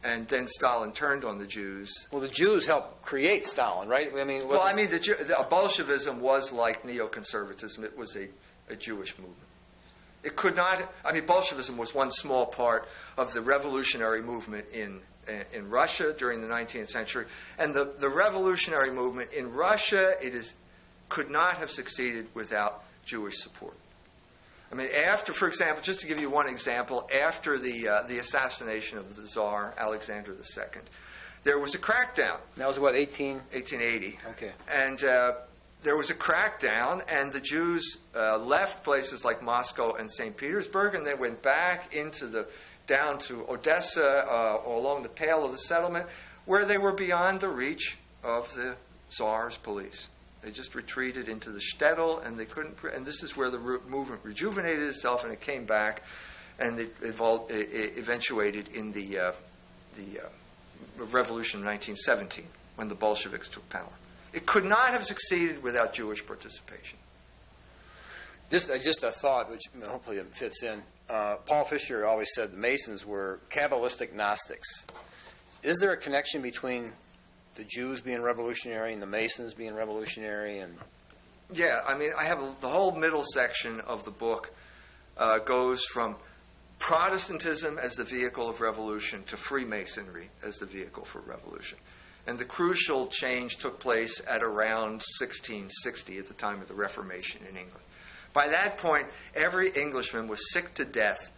And then Stalin turned on the Jews. Well, the Jews helped create Stalin, right? I mean, Bolshevism was like neoconservatism. It was a Jewish movement. It could not. I mean, Bolshevism was one small part of the revolutionary movement in Russia during the 19th century, and the revolutionary movement in Russia could not have succeeded without Jewish support. I mean, for example, just to give you one example, after the assassination of the Tsar Alexander II, there was a crackdown. That was what, 1880. Okay. And there was a crackdown, and the Jews left places like Moscow and St. Petersburg, and they went back down to Odessa, along the Pale of the Settlement, where they were beyond the reach of the Tsar's police. They just retreated into the shtetl, and they couldn't. And this is where the movement rejuvenated itself, and it came back, and it eventuated in the revolution of 1917, when the Bolsheviks took power. It could not have succeeded without Jewish participation. Just a thought, which hopefully it fits in. Paul Fisher always said the Masons were Kabbalistic Gnostics. Is there a connection between the Jews being revolutionary and the Masons being revolutionary? And yeah, I mean, I have the whole middle section of the book goes from Protestantism as the vehicle of revolution to Freemasonry as the vehicle for revolution. And the crucial change took place at around 1660, at the time of the Reformation in England. By that point, every Englishman was sick to death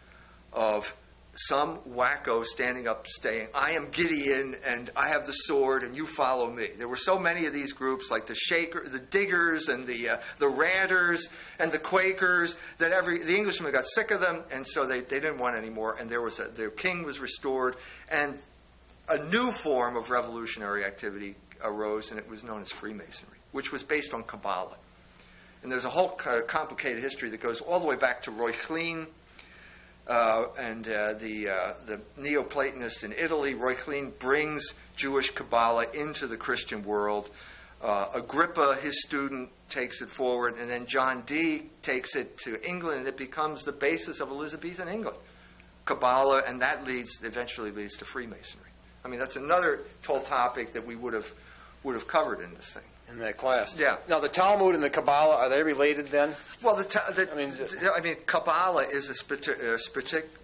of some wacko standing up saying, I am Gideon, and I have the sword, and you follow me. There were so many of these groups, like the Diggers, and the Ranters, and the Quakers, that the Englishmen got sick of them, and so they didn't want any more, and their king was restored, and a new form of revolutionary activity arose, and it was known as Freemasonry, which was based on Kabbalah. And there's a whole complicated history that goes all the way back to Reuchlin, and the Neoplatonists in Italy. Reuchlin brings Jewish Kabbalah into the Christian world. Agrippa, his student, takes it forward, and then John Dee takes it to England, and it becomes the basis of Elizabethan England. Kabbalah, and that eventually leads to Freemasonry. I mean, that's another whole topic that we would have covered in this thing. In that class. Yeah. Now, the Talmud and the Kabbalah, are they related then? Well, Kabbalah is a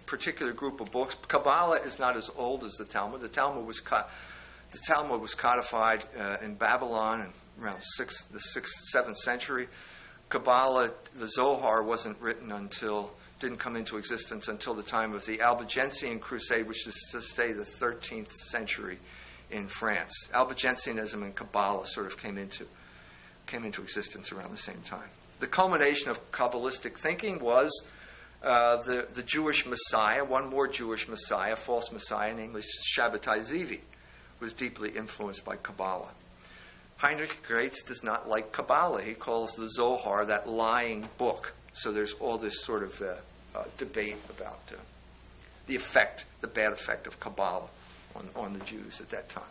particular group of books. Kabbalah is not as old as the Talmud. The Talmud was codified in Babylon in around the 6th, 7th century. Kabbalah, the Zohar, didn't come into existence until the time of the Albigensian Crusade, which is to say the 13th century in France. Albigensianism and Kabbalah sort of came into existence around the same time. The culmination of Kabbalistic thinking was the Jewish Messiah, one more Jewish Messiah, false Messiah, namely Shabbatai Zevi, was deeply influenced by Kabbalah. Heinrich Graetz does not like Kabbalah. He calls the Zohar that lying book. So there's all this sort of debate about the bad effect of Kabbalah on the Jews at that time.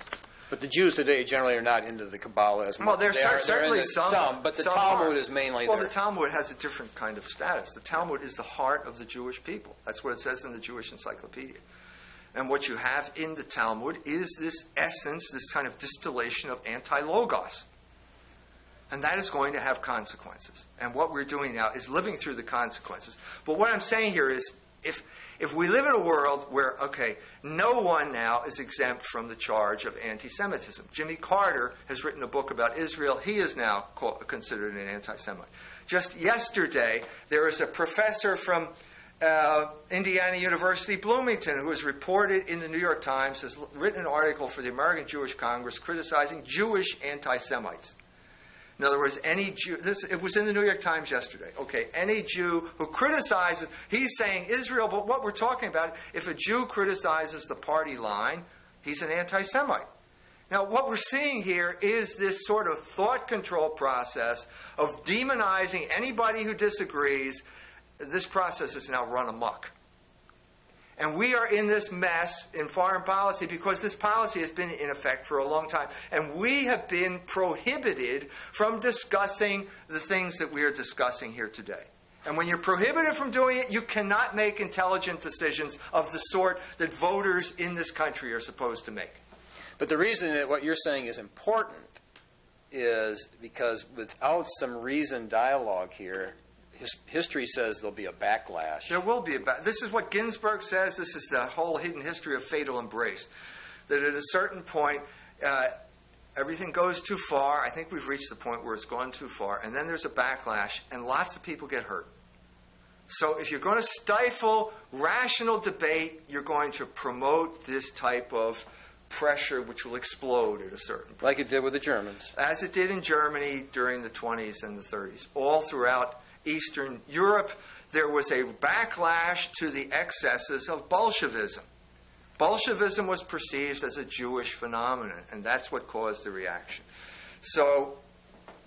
But the Jews today generally are not into the Kabbalah as much. Well, there's certainly some, but the Talmud is mainly Well, the Talmud has a different kind of status. The Talmud is the heart of the Jewish people. That's what it says in the Jewish Encyclopedia. And what you have in the Talmud is this essence, this kind of distillation of anti-logos. And that is going to have consequences. And what we're doing now is living through the consequences. But what I'm saying here is, if we live in a world where, okay, no one now is exempt from the charge of anti-Semitism. Jimmy Carter has written a book about Israel. He is now considered an anti-Semite. Just yesterday, there is a professor from Indiana University, Bloomington, who has reported in the New York Times, has written an article for the American Jewish Congress criticizing Jewish anti-Semites. In other words, any Jew, it was in the New York Times yesterday. Okay, any Jew who criticizes, he's saying Israel, but what we're talking about, if a Jew criticizes the party line, he's an anti-Semite. Now, what we're seeing here is this sort of thought control process of demonizing anybody who disagrees. This process is now run amok. And we are in this mess in foreign policy because this policy has been in effect for a long time. And we have been prohibited from discussing the things that we are discussing here today. And when you're prohibited from doing it, you cannot make intelligent decisions of the sort that voters in this country are supposed to make. But the reason that what you're saying is important is because without some reasoned dialogue here, history says there'll be a backlash. There will be a backlash. This is what Ginsburg says. This is the whole hidden history of fatal embrace. That at a certain point, everything goes too far. I think we've reached the point where it's gone too far. And then there's a backlash, and lots of people get hurt. So if you're going to stifle rational debate, you're going to promote this type of pressure which will explode at a certain point. Like it did with the Germans. As it did in Germany during the 20s and the 30s. All throughout Eastern Europe, there was a backlash to the excesses of Bolshevism. Bolshevism was perceived as a Jewish phenomenon, and that's what caused the reaction. So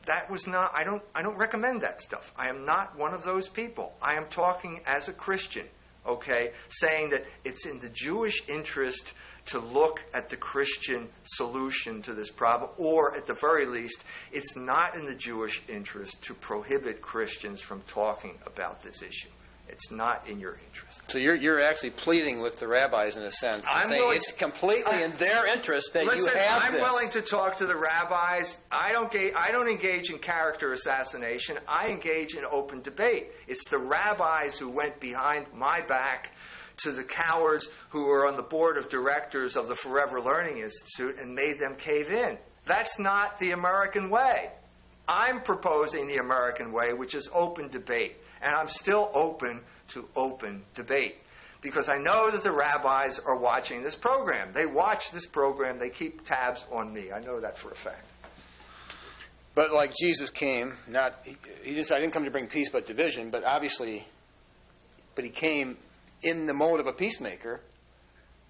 that was not, I don't recommend that stuff. I am not one of those people. I am talking as a Christian, okay, saying that it's in the Jewish interest to look at the Christian solution to this problem, or at the very least, it's not in the Jewish interest to prohibit Christians from talking about this issue. It's not in your interest. So you're actually pleading with the rabbis in a sense, saying it's completely in their interest that you have I'm this. willing to talk to the rabbis. I don't engage in character assassination. I engage in open debate. It's the rabbis who went behind my back to the cowards who were on the board of directors of the Forever Learning Institute and made them cave in. That's not the American way. I'm proposing the American way, which is open debate. And I'm still open to open debate because I know that the rabbis are watching this program. They watch this program. They keep tabs on me. I know that for a fact. But like Jesus came, he just, I didn't come to bring peace but division, but obviously, but he came in the mode of a peacemaker,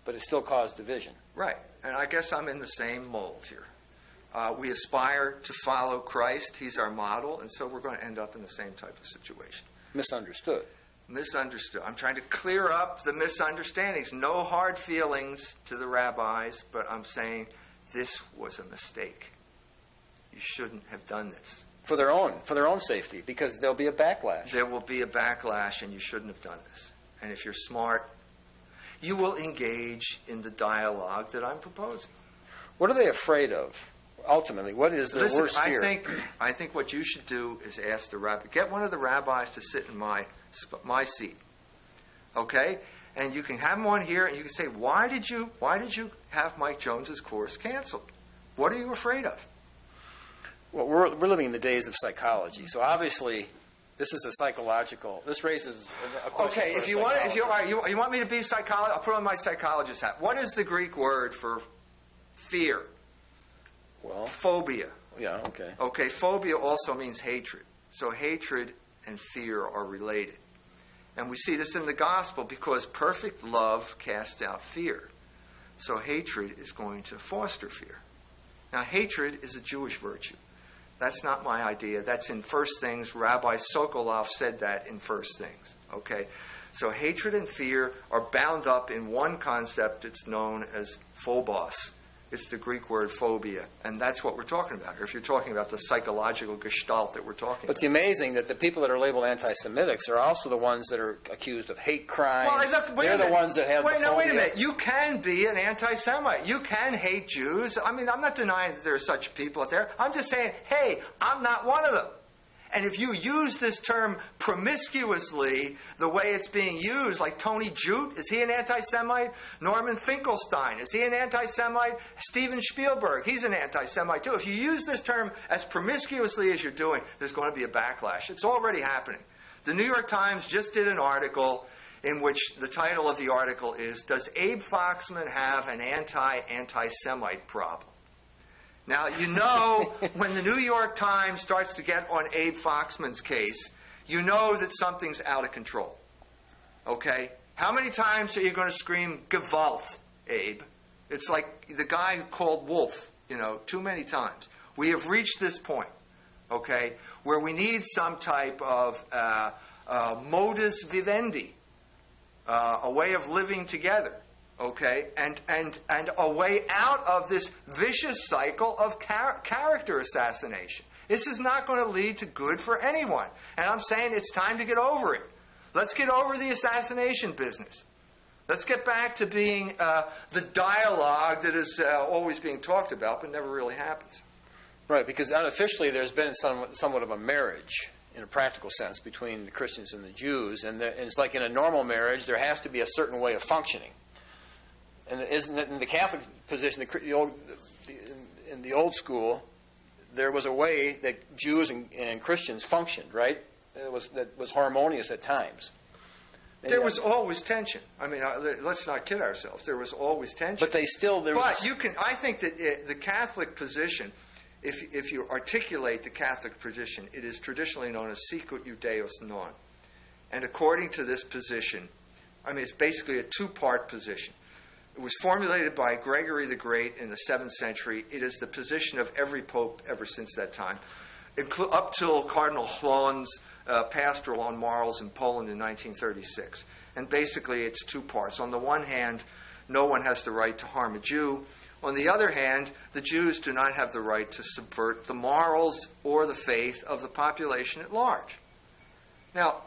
but it still caused division. Right. And I guess I'm in the same mold here. We aspire to follow Christ. He's our model, and so we're going to end up in the same type of situation. Misunderstood. Misunderstood. I'm trying to clear up the misunderstandings. No hard feelings to the rabbis, but I'm saying this was a mistake. You shouldn't have done this. For their own safety, because there'll be a backlash. There will be a backlash, and you shouldn't have done this. And if you're smart, you will engage in the dialogue that I'm proposing. What are they afraid of? Ultimately, what is their worst fear? I think what you should do is ask the rabbi. Get one of the rabbis to sit in my seat, okay? And you can have him on here, and you can say, why did you have Mike Jones's course canceled? What are you afraid of? Well, we're living in the days of psychology, so obviously this is a psychological. This raises a question. Okay, if you want me to be psychologist, I'll put on my psychologist hat. What is the Greek word for fear? Well, phobia. Yeah, okay. Okay, phobia also means hatred. So hatred and fear are related. And we see this in the gospel because perfect love casts out fear. So hatred is going to foster fear. Now, hatred is a Jewish virtue. That's not my idea. That's in First Things. Rabbi Sokolov said that in First Things. Okay? So hatred and fear are bound up in one concept. It's known as phobos. It's the Greek word phobia, and that's what we're talking about. Or if you're talking about the psychological gestalt that we're talking But it's about. amazing that the people that are labeled anti-Semitics are also the ones that are accused of hate crimes. Well, They're the ones that have the phobia. Wait a minute. You can be an anti-Semite. You can hate Jews. I mean, I'm not denying that there are such people out there. I'm just saying, hey, I'm not one of them. And if you use this term promiscuously, the way it's being used, like Tony Jute, is he an anti-Semite? Norman Finkelstein, is he an anti-Semite? Steven Spielberg, he's an anti-Semite too. If you use this term as promiscuously as you're doing, there's going to be a backlash. It's already happening. The New York Times just did an article in which the title of the article is, Does Abe Foxman Have an Anti-Semite Problem? Now, you know, when the New York Times starts to get on Abe Foxman's case, you know that something's out of control. Okay? How many times are you going to scream, Gewalt, Abe? It's like the guy who called Wolf, too many times. We have reached this point, okay, where we need some type of modus vivendi, a way of living together. Okay, and a way out of this vicious cycle of character assassination. This is not going to lead to good for anyone. And I'm saying it's time to get over it. Let's get over the assassination business. Let's get back to being the dialogue that is always being talked about but never really happens. Right, because unofficially there's been somewhat of a marriage in a practical sense between the Christians and the Jews. And it's like in a normal marriage, there has to be a certain way of functioning. And in the Catholic position, in the old school, there was a way that Jews and Christians functioned, right? That was harmonious at times. There was always tension. I mean, let's not kid ourselves. There was always tension. But I think that the Catholic position, if you articulate the Catholic position, it is traditionally known as sicut Judaeus non. And according to this position, I mean, it's basically a two-part position. It was formulated by Gregory the Great in the 7th century. It is the position of every pope ever since that time, up till Cardinal Chlon's pastoral on morals in Poland in 1936. And basically it's two parts. On the one hand, no one has the right to harm a Jew. On the other hand, the Jews do not have the right to subvert the morals or the faith of the population at large. Now,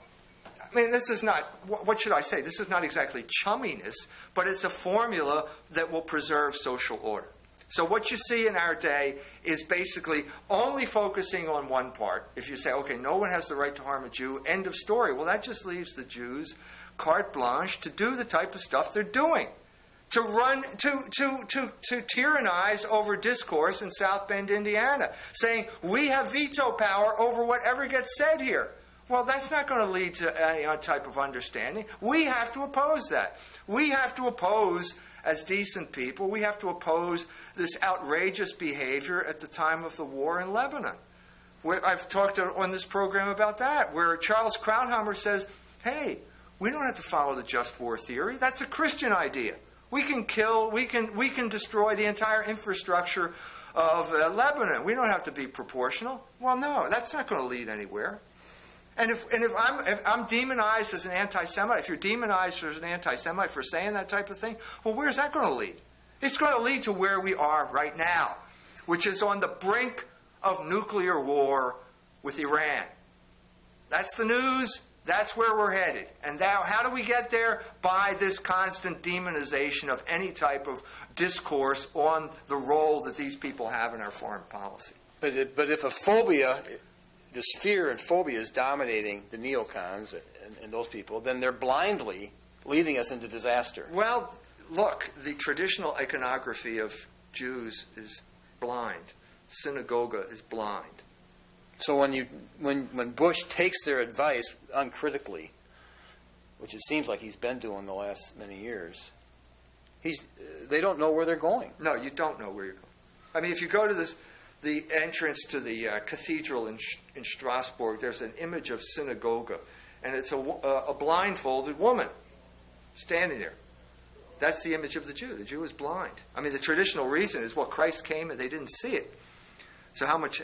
I mean, this is not, what should I say? This is not exactly chumminess, but it's a formula that will preserve social order. So what you see in our day is basically only focusing on one part. If you say, okay, no one has the right to harm a Jew, end of story. Well, that just leaves the Jews carte blanche to do the type of stuff they're doing. To tyrannize over discourse in South Bend, Indiana, saying, we have veto power over whatever gets said here. Well, that's not going to lead to any type of understanding. We have to oppose that. We have to oppose, as decent people, we have to oppose this outrageous behavior at the time of the war in Lebanon. I've talked on this program about that, where Charles Krauthammer says, hey, we don't have to follow the just war theory. That's a Christian idea. We can kill, we can destroy the entire infrastructure of Lebanon. We don't have to be proportional. Well, no, that's not going to lead anywhere. And if I'm demonized as an anti-Semite, if you're demonized as an anti-Semite for saying that type of thing, well, where's that going to lead? It's going to lead to where we are right now, which is on the brink of nuclear war with Iran. That's the news. That's where we're headed. And now, how do we get there? By this constant demonization of any type of discourse on the role that these people have in our foreign policy. But if a phobia, this fear and phobia is dominating the neocons and those people, then they're blindly leading us into disaster. Well, look, the traditional iconography of Jews is blind. Synagogue is blind. So when Bush takes their advice uncritically, which it seems like he's been doing the last many years, they don't know where they're going. No, you don't know where you're going. I mean, if you go to the entrance to the cathedral in Strasbourg, there's an image of synagogue, and it's a blindfolded woman standing there. That's the image of the Jew. The Jew is blind. I mean, the traditional reason is, well, Christ came and they didn't see it. So how much,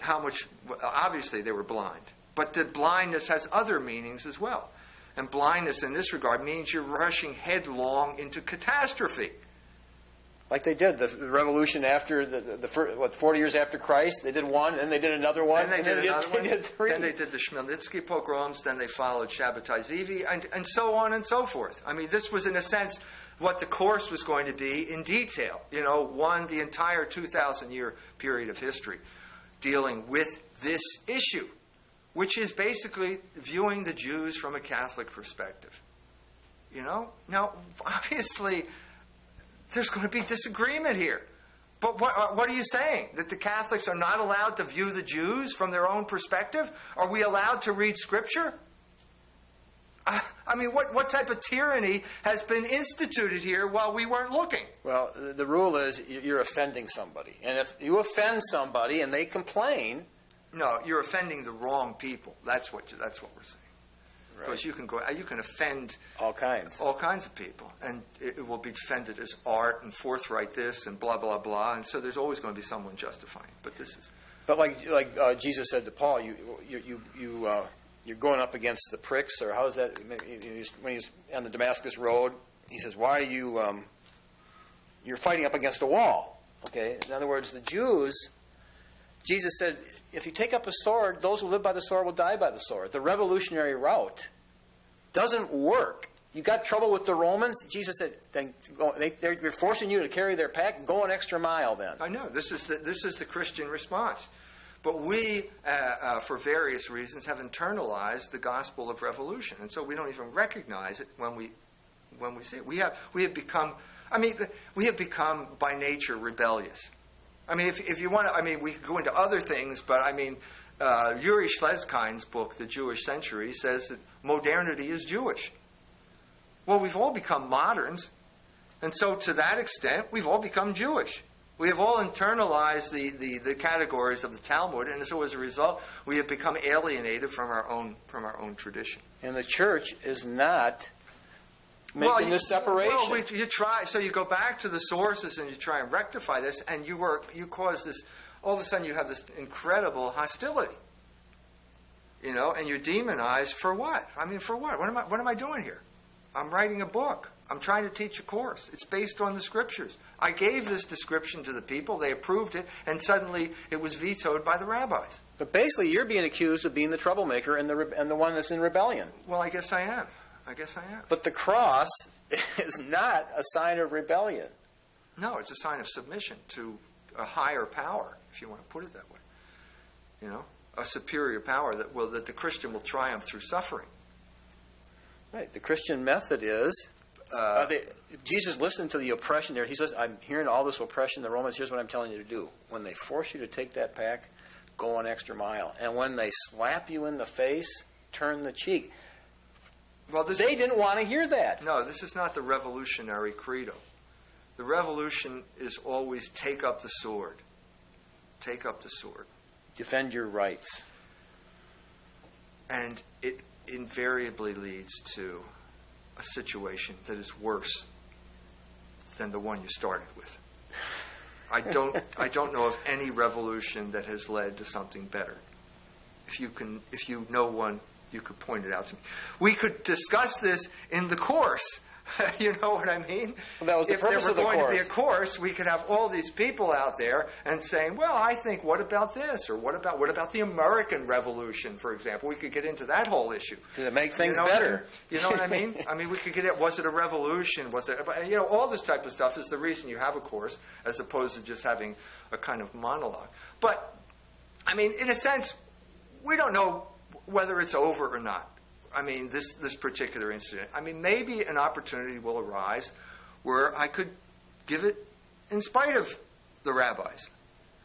obviously they were blind. But the blindness has other meanings as well. And blindness in this regard means you're rushing headlong into catastrophe. Like they did the revolution after the 40 years after Christ. They did one, and they did another one, Then they did another one. They did three. Then they did the Khmelnytsky pogroms. Then they followed Shabbatai Zivi, and so on and so forth. I mean, this was, in a sense, what the course was going to be in detail. You know, the entire 2,000-year period of history dealing with this issue, which is basically viewing the Jews from a Catholic perspective. You know? Now, obviously, there's going to be disagreement here. But what are you saying? That the Catholics are not allowed to view the Jews from their own perspective? Are we allowed to read Scripture? I mean, what type of tyranny has been instituted here while we weren't looking? Well, the rule is you're offending somebody. And if you offend somebody and they complain... No, you're offending the wrong people. That's what we're saying. Because you can offend all kinds of people, and it will be defended as art and forthright this and blah blah blah, and so there's always going to be someone justifying. But this is. But like Jesus said to Paul, you're going up against the pricks, or how's that? When he's on the Damascus Road, he says, "Why are you? You're fighting up against a wall." Okay. In other words, the Jews. Jesus said, if you take up a sword, those who live by the sword will die by the sword. The revolutionary route doesn't work. You got trouble with the Romans? Jesus said, then they're forcing you to carry their pack. Go an extra mile then. I know. This is the Christian response. But we, for various reasons, have internalized the gospel of revolution. And so we don't even recognize it when we see it. We have become by nature rebellious. I mean, if you want to, I mean, we could go into other things, but I mean, Yuri Schleskind's book, The Jewish Century, says that modernity is Jewish. Well, we've all become moderns, and so to that extent, we've all become Jewish. We have all internalized the categories of the Talmud, and so as a result, we have become alienated from our own tradition. And the church is not making this separation. Well, you try. So you go back to the sources and you try and rectify this, and you cause this. All of a sudden, you have this incredible hostility. You know, and you're demonized for what? I mean, for what? What am I doing here? I'm writing a book. I'm trying to teach a course. It's based on the Scriptures. I gave this description to the people. They approved it, and suddenly it was vetoed by the rabbis. But basically, you're being accused of being the troublemaker and the one that's in rebellion. Well, I guess I am. But the cross is not a sign of rebellion. No, it's a sign of submission to a higher power, if you want to put it that way. You know, a superior power that the Christian will triumph through suffering. Right. The Christian method is Jesus listened to the oppression there. He says, "I'm hearing all this oppression. The Romans. Here's what I'm telling you to do. When they force you to take that pack, go an extra mile. And when they slap you in the face, turn the cheek." Well, they didn't want to hear that. No, this is not the revolutionary credo. The revolution is always take up the sword. Take up the sword. Defend your rights. And it invariably leads to a situation that is worse than the one you started with. I don't know of any revolution that has led to something better. If you know one, you could point it out to me. We could discuss this in the course. You know what I mean? Well, that was the purpose of the course. If there were going to be a course, we could have all these people out there and saying, well, I think, what about this? Or what about the American Revolution, for example? We could get into that whole issue. To make things better. You know what I mean? I mean, we could get it. Was it a revolution? Was it, you know, all this type of stuff is the reason you have a course, as opposed to just having a kind of monologue. But, I mean, in a sense, we don't know whether it's over or not. I mean, this particular incident. I mean, maybe an opportunity will arise where I could give it in spite of the rabbis.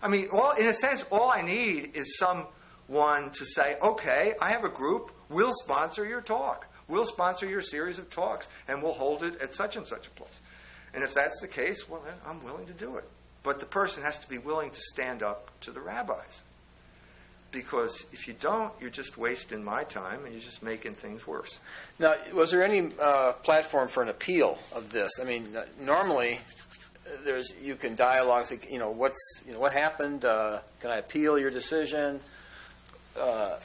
I mean, in a sense, all I need is someone to say, okay, I have a group, we'll sponsor your talk. We'll sponsor your series of talks, and we'll hold it at such and such a place. And if that's the case, well, then I'm willing to do it. But the person has to be willing to stand up to the rabbis. Because if you don't, you're just wasting my time and you're just making things worse. Now, was there any platform for an appeal of this? I mean, normally you can dialogue. Say, what happened? Can I appeal your decision? Was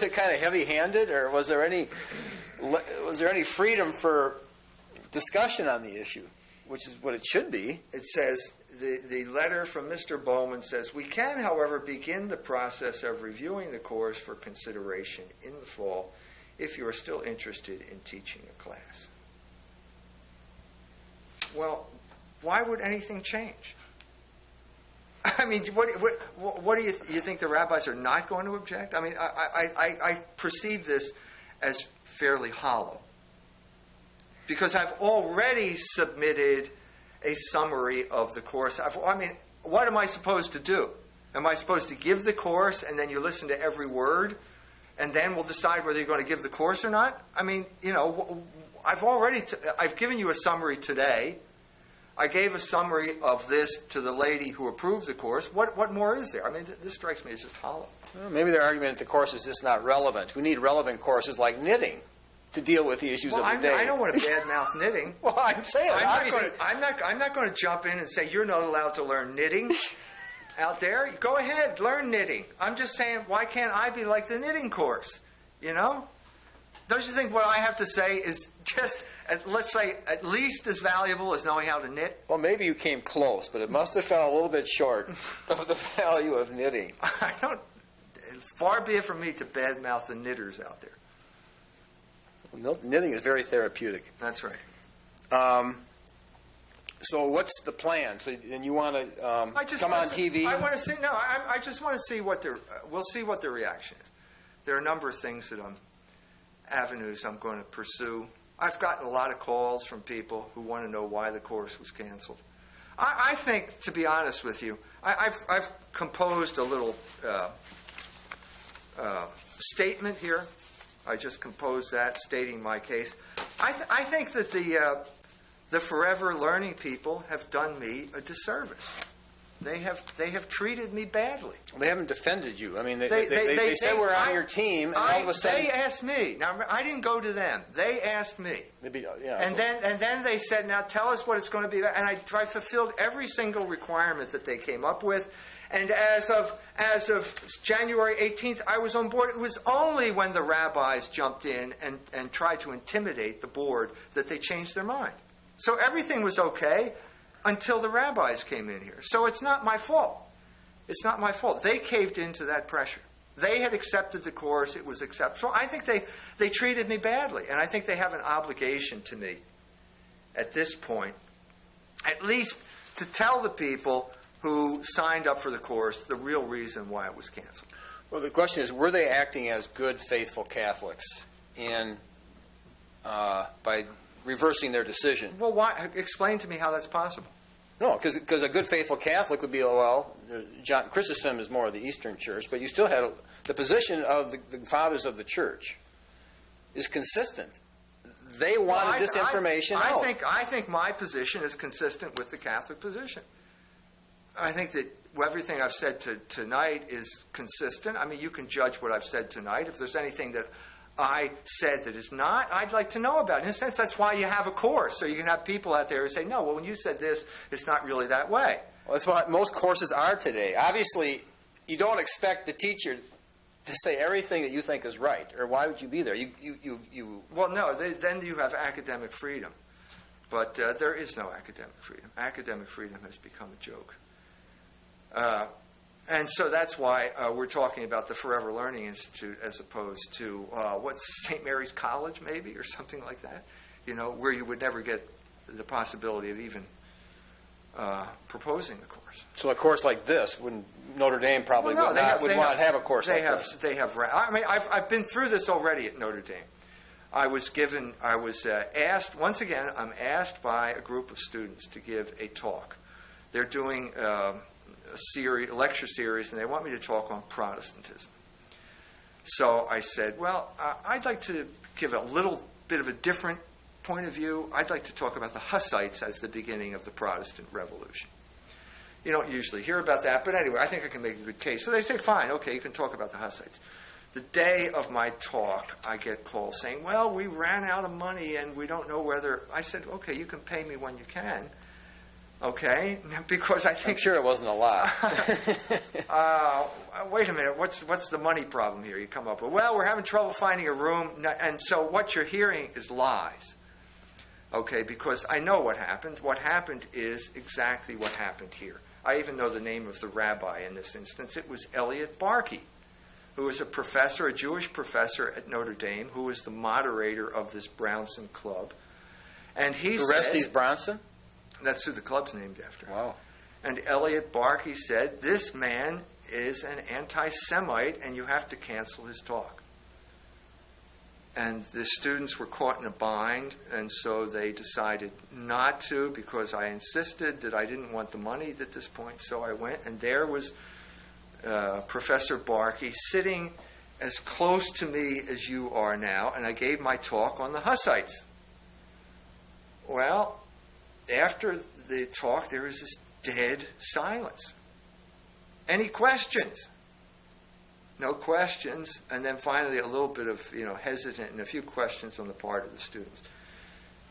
it kind of heavy-handed, or was there any freedom for discussion on the issue? which is what it should be. It says, the letter from Mr. Bowman says, we can, however, begin the process of reviewing the course for consideration in the fall if you are still interested in teaching a class. Well, why would anything change? I mean, what do you think the rabbis are not going to object? I mean, I perceive this as fairly hollow because I've already submitted a summary of the course. I mean, what am I supposed to do? Am I supposed to give the course and then you listen to every word and then we'll decide whether you're going to give the course or not? I mean, you know, I've given you a summary today. I gave a summary of this to the lady who approved the course. What more is there? I mean, this strikes me as just hollow. Well, maybe their argument that the course is just not relevant. We need relevant courses like knitting to deal with the issues of the day. I don't want to badmouth knitting. Well, I'm saying I'm not going to jump in and say you're not allowed to learn knitting out there. Go ahead, learn knitting. I'm just saying, why can't I be like the knitting course? You know? Don't you think what I have to say is just, let's say, at least as valuable as knowing how to knit? Well, maybe you came close, but it must have fell a little bit short of the value of knitting. Far be it from me to badmouth the knitters out there. Well, knitting is very therapeutic. That's right. So what's the plan? So then you want to come on TV? I want to see. No, I just want to see what we'll see what their reaction is. There are a number of things avenues I'm going to pursue. I've gotten a lot of calls from people who want to know why the course was canceled. I think, to be honest with you, I've composed a little statement here. I just composed that stating my case. I think that the forever learning people have done me a disservice. They have treated me badly. They haven't defended you. I mean, they said we're on your team, and all of a sudden they asked me. Now I didn't go to them. They asked me. Maybe, yeah. And then they said, "Now tell us what it's going to be." And I fulfilled every single requirement that they came up with. And as of January 18th, I was on board. It was only when the rabbis jumped in and tried to intimidate the board that they changed their mind. So everything was okay until the rabbis came in here. So it's not my fault. It's not my fault. They caved into that pressure. They had accepted the course. It was acceptable. So I think they treated me badly, and I think they have an obligation to me at this point, at least to tell the people who signed up for the course the real reason why it was canceled. Well, the question is, were they acting as good, faithful Catholics by reversing their decision? Well, why? Explain to me how that's possible. No, because a good, faithful Catholic would be, John Chrysostom is more of the Eastern Church, but you still had the position of the fathers of the Church is consistent. They wanted this information out. I think my position is consistent with the Catholic position. I think that everything I've said tonight is consistent. I mean, you can judge what I've said tonight. If there's anything that I said that is not, I'd like to know about it. In a sense, that's why you have a course, so you can have people out there who say, no, well, when you said this, it's not really that way. Well, that's what most courses are today. Obviously, you don't expect the teacher to say everything that you think is right, or why would you be there? Well, no, then you have academic freedom. But there is no academic freedom. Academic freedom has become a joke. And so that's why we're talking about the Forever Learning Institute as opposed to, what's St. Mary's College, maybe, or something like that, where you would never get the possibility of even proposing a course. So a course like this, Notre Dame probably would not have a course like this. They have. I mean, I've been through this already at Notre Dame. I was asked, once again, I'm asked by a group of students to give a talk. They're doing a lecture series, and they want me to talk on Protestantism. So I said, well, I'd like to give a little bit of a different point of view. I'd like to talk about the Hussites as the beginning of the Protestant Revolution. You don't usually hear about that, but anyway, I think I can make a good case. So they say, fine, okay, you can talk about the Hussites. The day of my talk, I get calls saying, well, we ran out of money and we don't know whether... I said, okay, you can pay me when you can. Okay, because I think... I'm sure it wasn't a lot. Wait a minute, what's the money problem here you come up with? Well, we're having trouble finding a room, and so what you're hearing is lies. Okay, because I know what happened. What happened is exactly what happened here. I even know the name of the rabbi in this instance. It was Elliot Barkey, who was a professor, a Jewish professor at Notre Dame, who was the moderator of this Brownson Club. And he said... Orestes Bronson? That's who the club's named after. Wow. And Elliot Barkey said, this man is an anti-Semite, and you have to cancel his talk. And the students were caught in a bind, and so they decided not to, because I insisted that I didn't want the money at this point. So I went, and there was Professor Barkey sitting as close to me as you are now, and I gave my talk on the Hussites. Well, after the talk, there was this dead silence. Any questions? No questions, and then finally a little bit of hesitant and a few questions on the part of the students.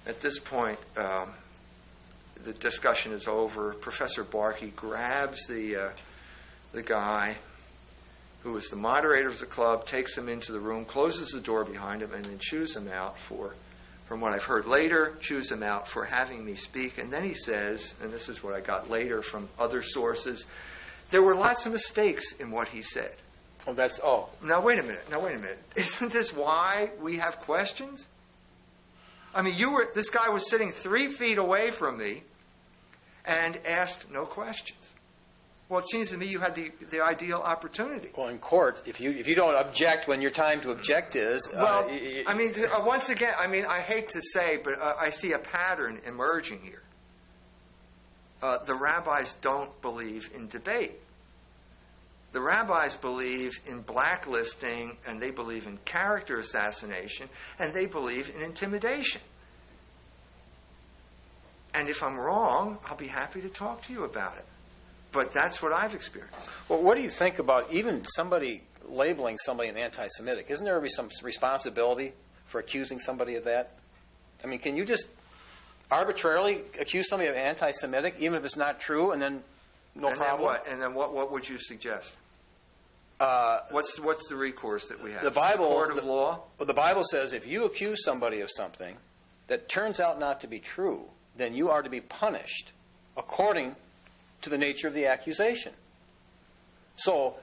At this point, the discussion is over. Professor Barkey grabs the guy who is the moderator of the club, takes him into the room, closes the door behind him, and then chews him out for, from what I've heard later, chews him out for having me speak. And then he says, and this is what I got later from other sources, there were lots of mistakes in what he said. Oh, that's all. Now, wait a minute. Isn't this why we have questions? I mean, this guy was sitting 3 feet away from me and asked no questions. Well, it seems to me you had the ideal opportunity. Well, in court, if you don't object when your time to object is... Well, I mean, once again, I hate to say, but I see a pattern emerging here. The rabbis don't believe in debate. The rabbis believe in blacklisting, and they believe in character assassination, and they believe in intimidation. And if I'm wrong, I'll be happy to talk to you about it. But that's what I've experienced. Well, what do you think about even somebody labeling somebody an anti-Semitic? Isn't there some responsibility for accusing somebody of that? I mean, can you just arbitrarily accuse somebody of anti-Semitic, even if it's not true, and then no problem? And then what would you suggest? What's the recourse that we have? The Bible, the court of law? Well, the Bible says if you accuse somebody of something that turns out not to be true, then you are to be punished according to the nature of the accusation. So,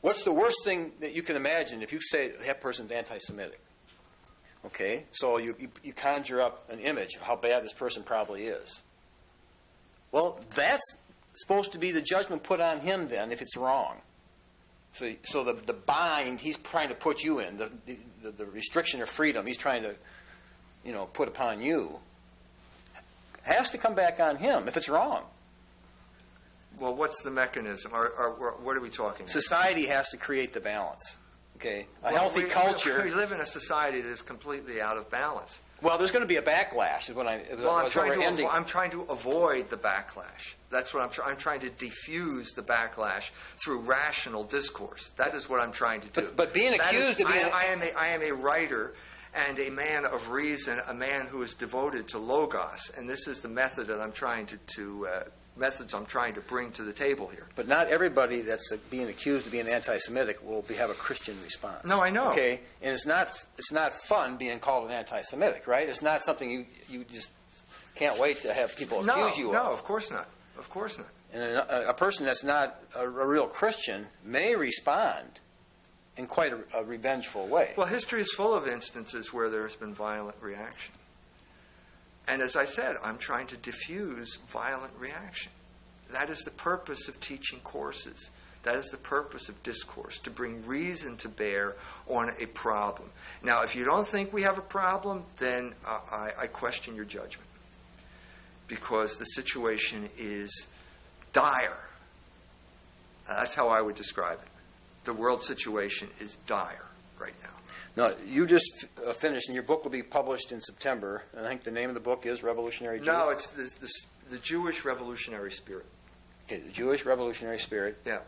what's the worst thing that you can imagine if you say that person's anti-Semitic? Okay, so you conjure up an image of how bad this person probably is. Well, that's supposed to be the judgment put on him then if it's wrong. So the bind he's trying to put you in, the restriction of freedom he's trying to put upon you, has to come back on him if it's wrong. Well, what's the mechanism? Or what are we talking about? Society has to create the balance. Okay, healthy culture. We live in a society that is completely out of balance. Well, there's going to be a backlash. I'm trying to avoid the backlash. That's what I'm trying to diffuse the backlash through rational discourse. That is what I'm trying to do. But being accused of being... I am a writer and a man of reason, a man who is devoted to logos, and this is the method that I'm trying methods I'm trying to bring to the table here. But not everybody that's being accused of being anti-Semitic will have a Christian response. No, I know. Okay, and it's not fun being called an anti-Semitic, right? It's not something you just can't wait to have people accuse you of. No, of course not. Of course not. And a person that's not a real Christian may respond in quite a revengeful way. Well, history is full of instances where there has been violent reaction. And as I said, I'm trying to diffuse violent reaction. That is the purpose of teaching courses. That is the purpose of discourse, to bring reason to bear on a problem. Now, if you don't think we have a problem, then I question your judgment. Because the situation is dire. That's how I would describe it. The world situation is dire right now. No, you just finished, and your book will be published in September. And I think the name of the book is Revolutionary Jew. No, it's the Jewish Revolutionary Spirit. Okay, the Jewish Revolutionary Spirit. Yeah.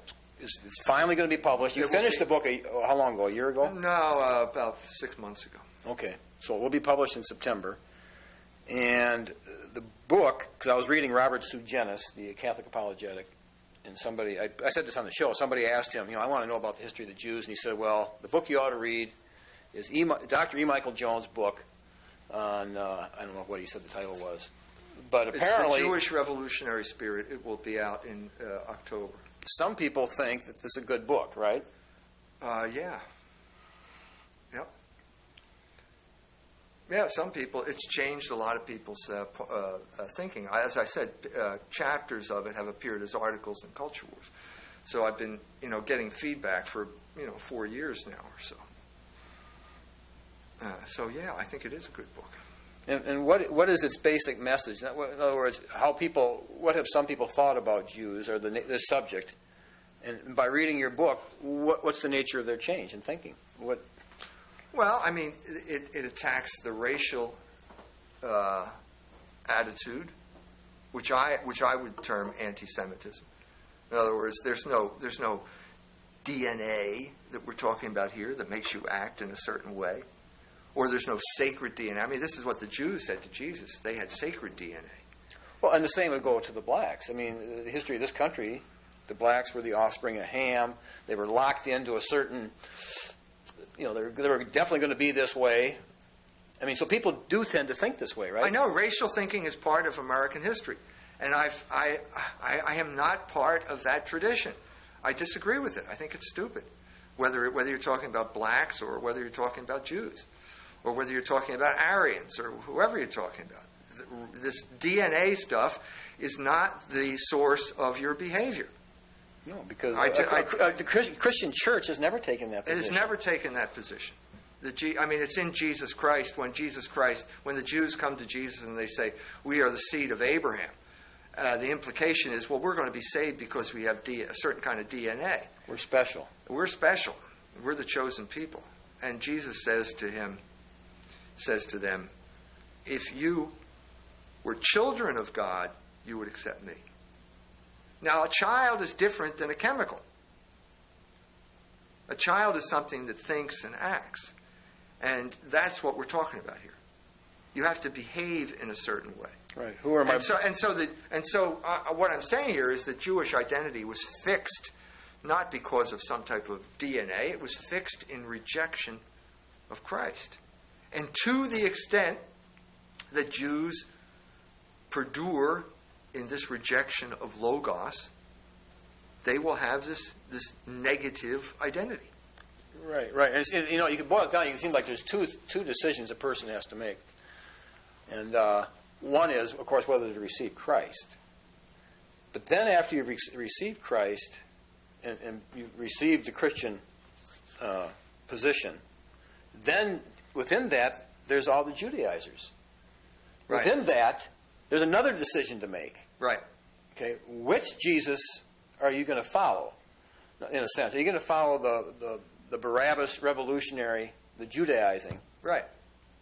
It's finally going to be published. You finished the book how long ago? A year ago? No, about 6 months ago. Okay, so it will be published in September. And the book, because I was reading Robert Sougenis, the Catholic apologetic, and somebody, I said this on the show, somebody asked him, I want to know about the history of the Jews, and he said, well, the book you ought to read is Dr. E. Michael Jones' book, on, I don't know what he said the title was. But It's apparently, the Jewish Revolutionary Spirit. It will be out in October. some people think that this is a good book, right? Yeah. Yep. Yeah, some people, it's changed a lot of people's thinking. As I said, chapters of it have appeared as articles in Culture Wars. So I've been, getting feedback for, 4 years now or so. So yeah, I think it is a good book. And what is its basic message? In other words, what have some people thought about Jews or this subject? And by reading your book, what's the nature of their change in thinking? Well, I mean, it attacks the racial attitude, which I would term anti-Semitism. In other words, there's no DNA that we're talking about here that makes you act in a certain way, or there's no sacred DNA. I mean, this is what the Jews said to Jesus. They had sacred DNA. Well, and the same would go to the blacks. I mean, the history of this country, the blacks were the offspring of Ham. They were locked into a certain, they were definitely going to be this way. I mean, so people do tend to think this way, right? I know racial thinking is part of American history, and I am not part of that tradition. I disagree with it. I think it's stupid, whether you're talking about blacks or whether you're talking about Jews, or whether you're talking about Aryans or whoever you're talking about. This DNA stuff is not the source of your behavior. No, because the Christian church has never taken that position. It has never taken that position. It's in Jesus Christ. When the Jews come to Jesus and they say, "We are the seed of Abraham," the implication is, well, we're going to be saved because we have a certain kind of DNA. We're special. We're special. We're the chosen people. And Jesus says to them, if you were children of God, you would accept me. Now, a child is different than a chemical. A child is something that thinks and acts. And that's what we're talking about here. You have to behave in a certain way. Right. Who are my... So what I'm saying here is that Jewish identity was fixed not because of some type of DNA. It was fixed in rejection of Christ. And to the extent that Jews perdure in this rejection of Logos, they will have this negative identity. Right. And you can boil it down. It seems like there's two decisions a person has to make. And one is, of course, whether to receive Christ. But then after you've received Christ and you've received the Christian position, then within that, there's all the Judaizers. Right. Within that, there's another decision to make. Right. Okay, which Jesus are you going to follow? In a sense, are you going to follow the Barabbas revolutionary, the Judaizing? Right.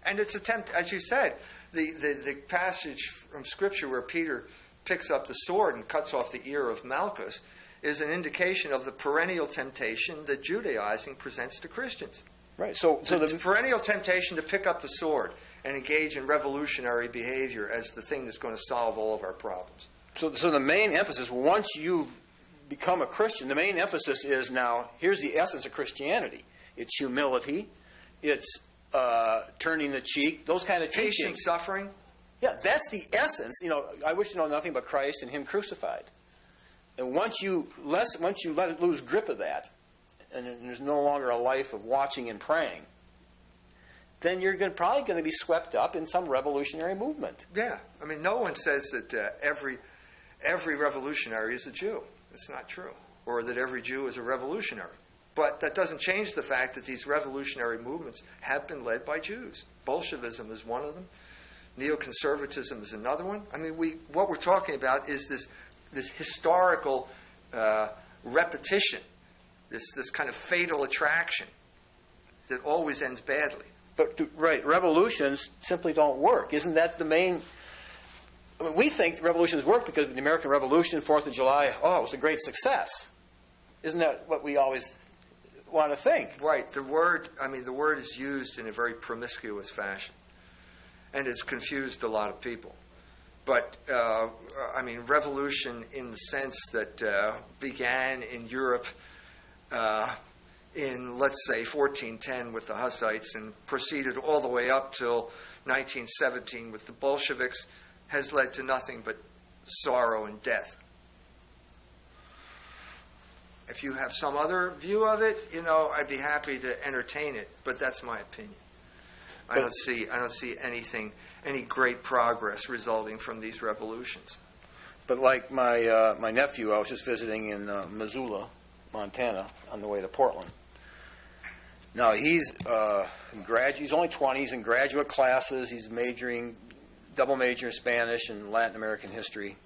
And it's as you said, the passage from Scripture where Peter picks up the sword and cuts off the ear of Malchus is an indication of the perennial temptation that Judaizing presents to Christians. Right. So the perennial temptation to pick up the sword and engage in revolutionary behavior as the thing that's going to solve all of our problems. So the main emphasis, once you've become a Christian, the main emphasis is now, here's the essence of Christianity. It's humility. It's turning the cheek. Those kind of teachings. Patient suffering. Yeah, that's the essence. I wish to know nothing but Christ and Him crucified. And once you let lose grip of that, and there's no longer a life of watching and praying, then you're probably going to be swept up in some revolutionary movement. Yeah. I mean, no one says that every revolutionary is a Jew. It's not true. Or that every Jew is a revolutionary. But that doesn't change the fact that these revolutionary movements have been led by Jews. Bolshevism is one of them. Neoconservatism is another one. I mean, what we're talking about is this historical repetition, this kind of fatal attraction that always ends badly. But revolutions simply don't work. Isn't that the main? I mean, we think revolutions work because of the American Revolution, 4th of July. It was a great success. Isn't that what we always want to think? Right. The word is used in a very promiscuous fashion, and it's confused a lot of people. But revolution in the sense that began in Europe in, let's say, 1410 with the Hussites and proceeded all the way up till 1917 with the Bolsheviks has led to nothing but sorrow and death. If you have some other view of it, I'd be happy to entertain it, but that's my opinion. I don't see any great progress resulting from these revolutions. But like my nephew, I was just visiting in Missoula, Montana, on the way to Portland. Now he's he's only 20. He's in graduate classes. He's double major in Spanish and Latin American history.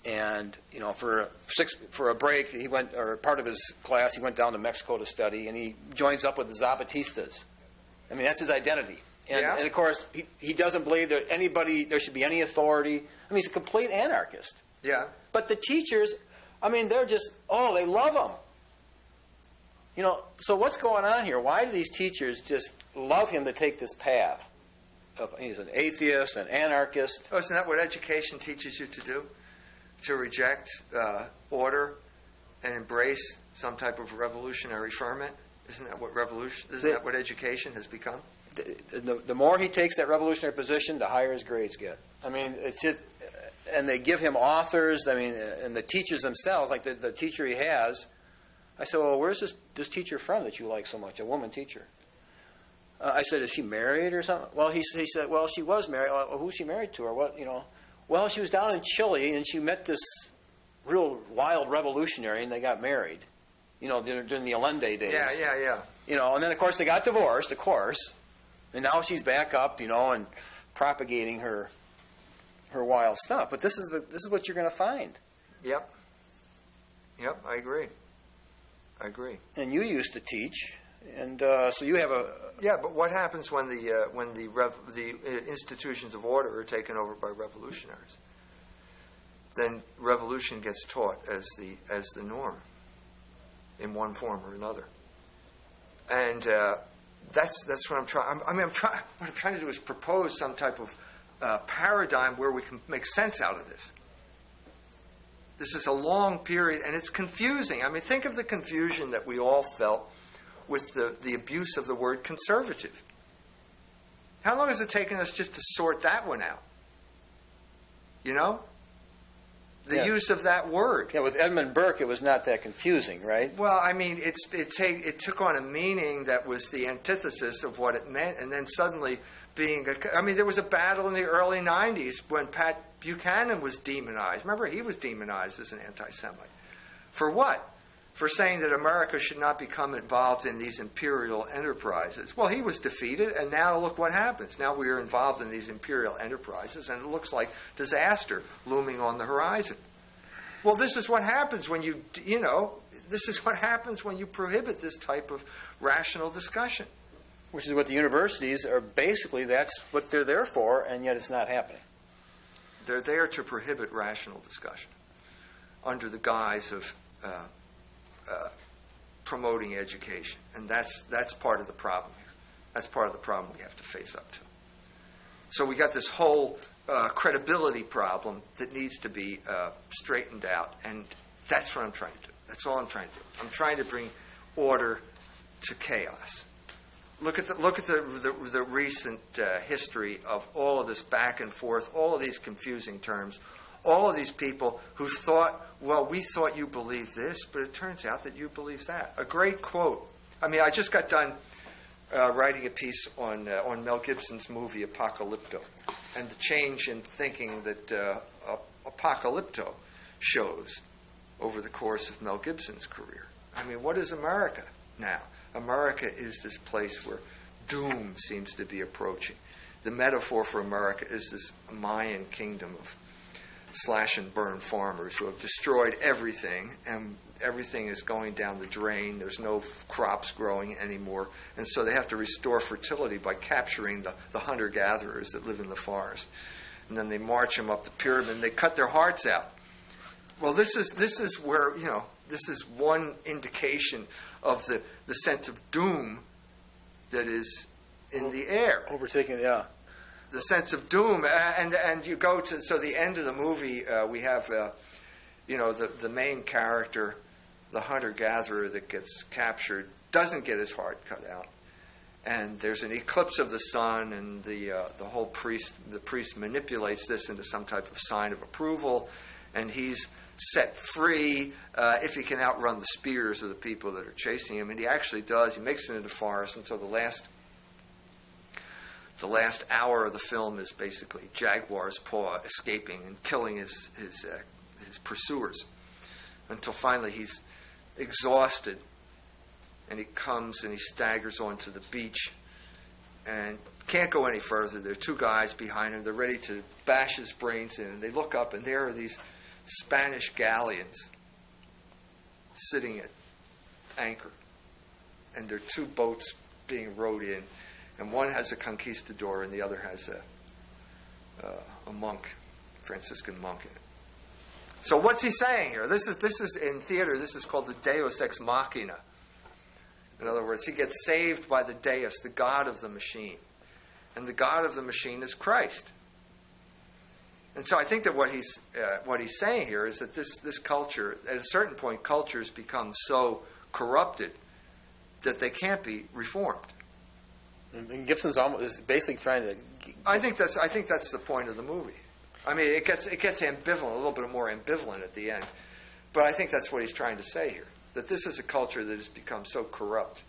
And for a break, he went, or part of his class, he went down to Mexico to study, and he joins up with the Zapatistas. I mean, that's his identity. And, yeah. And of course, he doesn't believe that there should be any authority. I mean, he's a complete anarchist. Yeah. But the teachers, I mean, they're just, they love him. So what's going on here? Why do these teachers just love him to take this path? He's an atheist, an anarchist. Oh, isn't that what education teaches you to do? To reject order and embrace some type of revolutionary ferment? Isn't that what education has become? The more he takes that revolutionary position, the higher his grades get. I mean, it's just, and they give him authors. I mean, and the teachers themselves, like the teacher he has. I said, well, where's this teacher from that you like so much? A woman teacher. I said, is she married or something? Well, he said, well, she was married. Well, who's she married to, or what? Well, she was down in Chile, and she met this real wild revolutionary, and they got married. During the Allende days. Yeah. And then of course they got divorced, of course, and now she's back up, and propagating her wild stuff. But this is what you're going to find. Yep, I agree. And you used to teach, and so you have a. Yeah, but what happens when the institutions of order are taken over by revolutionaries? Then revolution gets taught as the norm, in one form or another. And that's what I'm trying. What I'm trying to do is propose some type of paradigm where we can make sense out of this. This is a long period, and it's confusing. I mean, think of the confusion that we all felt with the abuse of the word conservative. How long has it taken us just to sort that one out? The use of that word. Yeah, with Edmund Burke, it was not that confusing, right? Well, I mean, it took on a meaning that was the antithesis of what it meant, and then suddenly there was a battle in the early 90s when Pat Buchanan was demonized. Remember, he was demonized as an anti-Semite. For what? For saying that America should not become involved in these imperial enterprises. Well, he was defeated, and now look what happens. Now we are involved in these imperial enterprises, and it looks like disaster looming on the horizon. Well, this is what happens when this is what happens when you prohibit this type of rational discussion. Which is what the universities are basically, that's what they're there for, and yet it's not happening. They're there to prohibit rational discussion under the guise of promoting education. And that's part of the problem here. That's part of the problem we have to face up to. So we got this whole credibility problem that needs to be straightened out, and that's what I'm trying to do. That's all I'm trying to do. I'm trying to bring order to chaos. Look at the recent history of all of this back and forth, all of these confusing terms, all of these people who thought, well, we thought you believed this, but it turns out that you believe that. A great quote. I mean, I just got done writing a piece on Mel Gibson's movie Apocalypto and the change in thinking that Apocalypto shows over the course of Mel Gibson's career. I mean, what is America now? America is this place where doom seems to be approaching. The metaphor for America is this Mayan kingdom of slash-and-burn farmers who have destroyed everything, and everything is going down the drain. There's no crops growing anymore, and so they have to restore fertility by capturing the hunter-gatherers that live in the forest. And then they march them up the pyramid, and they cut their hearts out. Well, this is where, this is one indication of the sense of doom that is in the air. Overtaking, yeah. The sense of doom, and you go to, so the end of the movie, we have, the main character, the hunter-gatherer that gets captured, doesn't get his heart cut out. and there's an eclipse of the sun, and the priest manipulates this into some type of sign of approval, and he's set free if he can outrun the spears of the people that are chasing him, and he actually does. He makes it into the forest until the last hour of the film is basically Jaguar's paw escaping and killing his pursuers, until finally he's exhausted, and he comes and he staggers onto the beach and can't go any further. There are two guys behind him. They're ready to bash his brains in, and they look up, and there are these Spanish galleons sitting at anchor, and there are two boats being rowed in, and one has a conquistador and the other has a monk, Franciscan monk in it. So what's he saying here? This is in theater. This is called the Deus ex machina. In other words, he gets saved by the Deus, the God of the machine, and the God of the machine is Christ. And so I think that what he's saying here is that this culture, at a certain point, cultures become so corrupted that they can't be reformed. And Gibson's is basically trying to. I think that's the point of the movie. I mean, it gets ambivalent, a little bit more ambivalent at the end, but I think that's what he's trying to say here. That this is a culture that has become so corrupt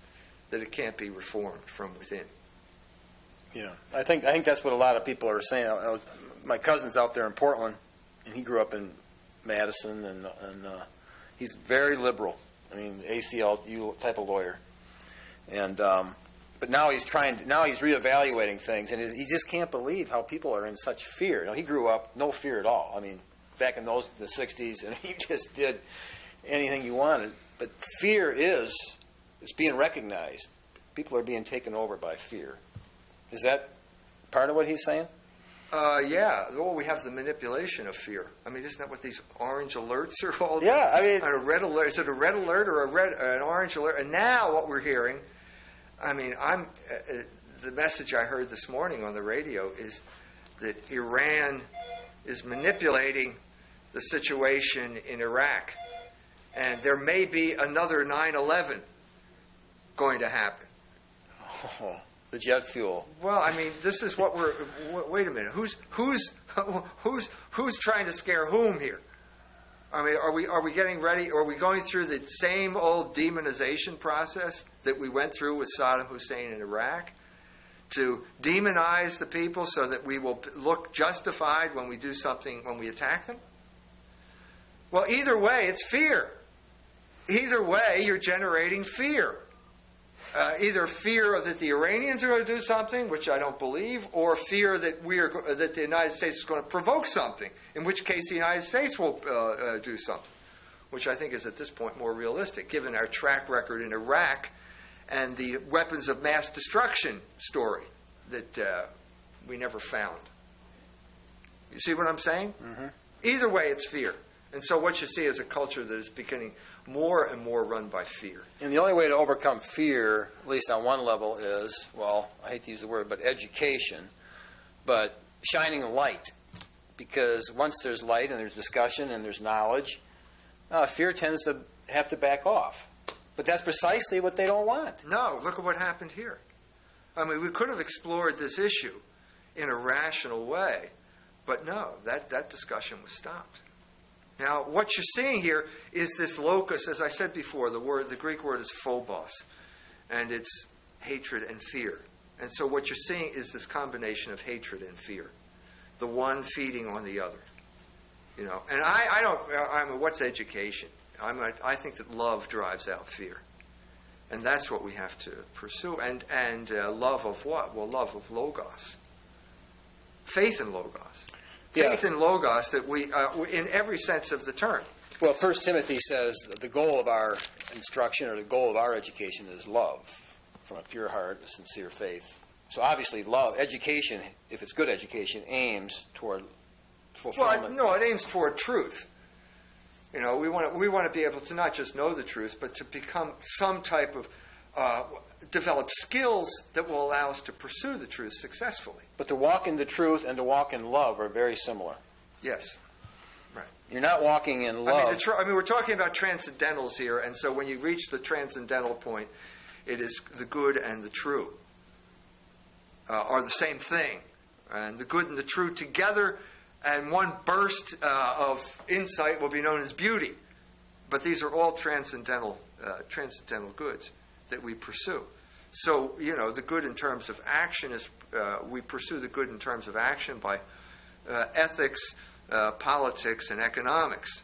that it can't be reformed from within. Yeah, I think that's what a lot of people are saying. My cousin's out there in Portland, and he grew up in Madison, and he's very liberal. I mean, ACLU type of lawyer, and but now he's reevaluating things, and he just can't believe how people are in such fear. You know, he grew up no fear at all. I mean, back in the '60s, and he just did anything he wanted. But fear is being recognized. People are being taken over by fear. Is that part of what he's saying? Yeah. Well, we have the manipulation of fear. I mean, isn't that what these orange alerts are called? Yeah, I mean, a red alert. Is it a red alert or an orange alert? And now what we're hearing, I mean, the message I heard this morning on the radio is that Iran is manipulating the situation in Iraq, and there may be another 9/11 going to happen. Oh. The jet fuel. Well, I mean, this is what we're. Wait a minute. Who's trying to scare whom here? I mean, are we getting ready? Are we going through the same old demonization process that we went through with Saddam Hussein in Iraq, to demonize the people so that we will look justified when we do something, when we attack them? Well, either way, it's fear. Either way, you're generating fear. Either fear that the Iranians are going to do something, which I don't believe, or fear that that the United States is going to provoke something, in which case the United States will do something, which I think is at this point more realistic, given our track record in Iraq and the weapons of mass destruction story that we never found. You see what I'm saying? Mm-hmm. Either way, it's fear. And so what you see is a culture that is becoming more and more run by fear. And the only way to overcome fear, at least on one level, is, well, I hate to use the word, but education, but shining a light. Because once there's light and there's discussion and there's knowledge, fear tends to have to back off. But that's precisely what they don't want. No, look at what happened here. I mean, we could have explored this issue in a rational way, but no, that discussion was stopped. Now, what you're seeing here is this locus, as I said before, the Greek word is phobos, and it's hatred and fear. And so what you're seeing is this combination of hatred and fear, the one feeding on the other. You know, and I mean, what's education? I think that love drives out fear, and that's what we have to pursue. And love of what? Well, love of logos, faith in logos. Faith in logos that we, in every sense of the term. Well, 1 Timothy says that the goal of our instruction or the goal of our education is love from a pure heart, a sincere faith. So obviously love, education, if it's good education, aims toward fulfillment. Well, no, it aims toward truth. You know, we want to be able to not just know the truth, but to become some type of develop skills that will allow us to pursue the truth successfully. But to walk in the truth and to walk in love are very similar. Yes, right. You're not walking in love. I mean, we're talking about transcendentals here, and so when you reach the transcendental point, it is the good and the true. are the same thing. And the good and the true together, and one burst of insight will be known as beauty. But these are all transcendental goods that we pursue. So, the good in terms of action is, we pursue the good in terms of action by ethics, politics, and economics,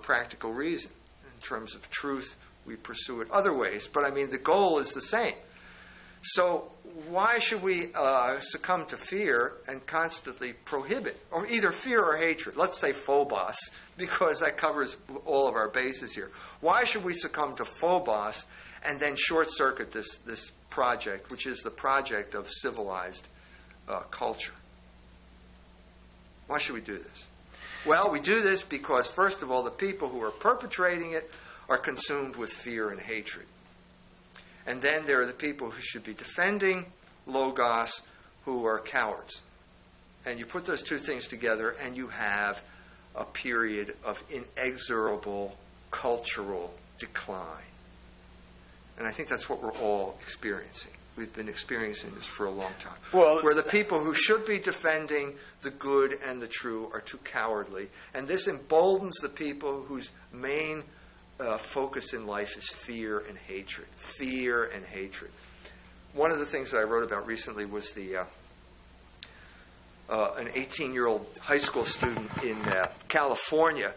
practical reason. In terms of truth, we pursue it other ways. But, the goal is the same. So why should we succumb to fear and constantly prohibit, or either fear or hatred? Let's say phobos, because that covers all of our bases here. Why should we succumb to phobos and then short-circuit this project, which is the project of civilized culture? Why should we do this? Well, we do this because, first of all, the people who are perpetrating it are consumed with fear and hatred. And then there are the people who should be defending logos, who are cowards. And you put those two things together and you have a period of inexorable cultural decline. And I think that's what we're all experiencing. We've been experiencing this for a long time. Where the people who should be defending the good and the true are too cowardly. And this emboldens the people whose main focus in life is fear and hatred. Fear and hatred. One of the things that I wrote about recently was an 18-year-old high school student in California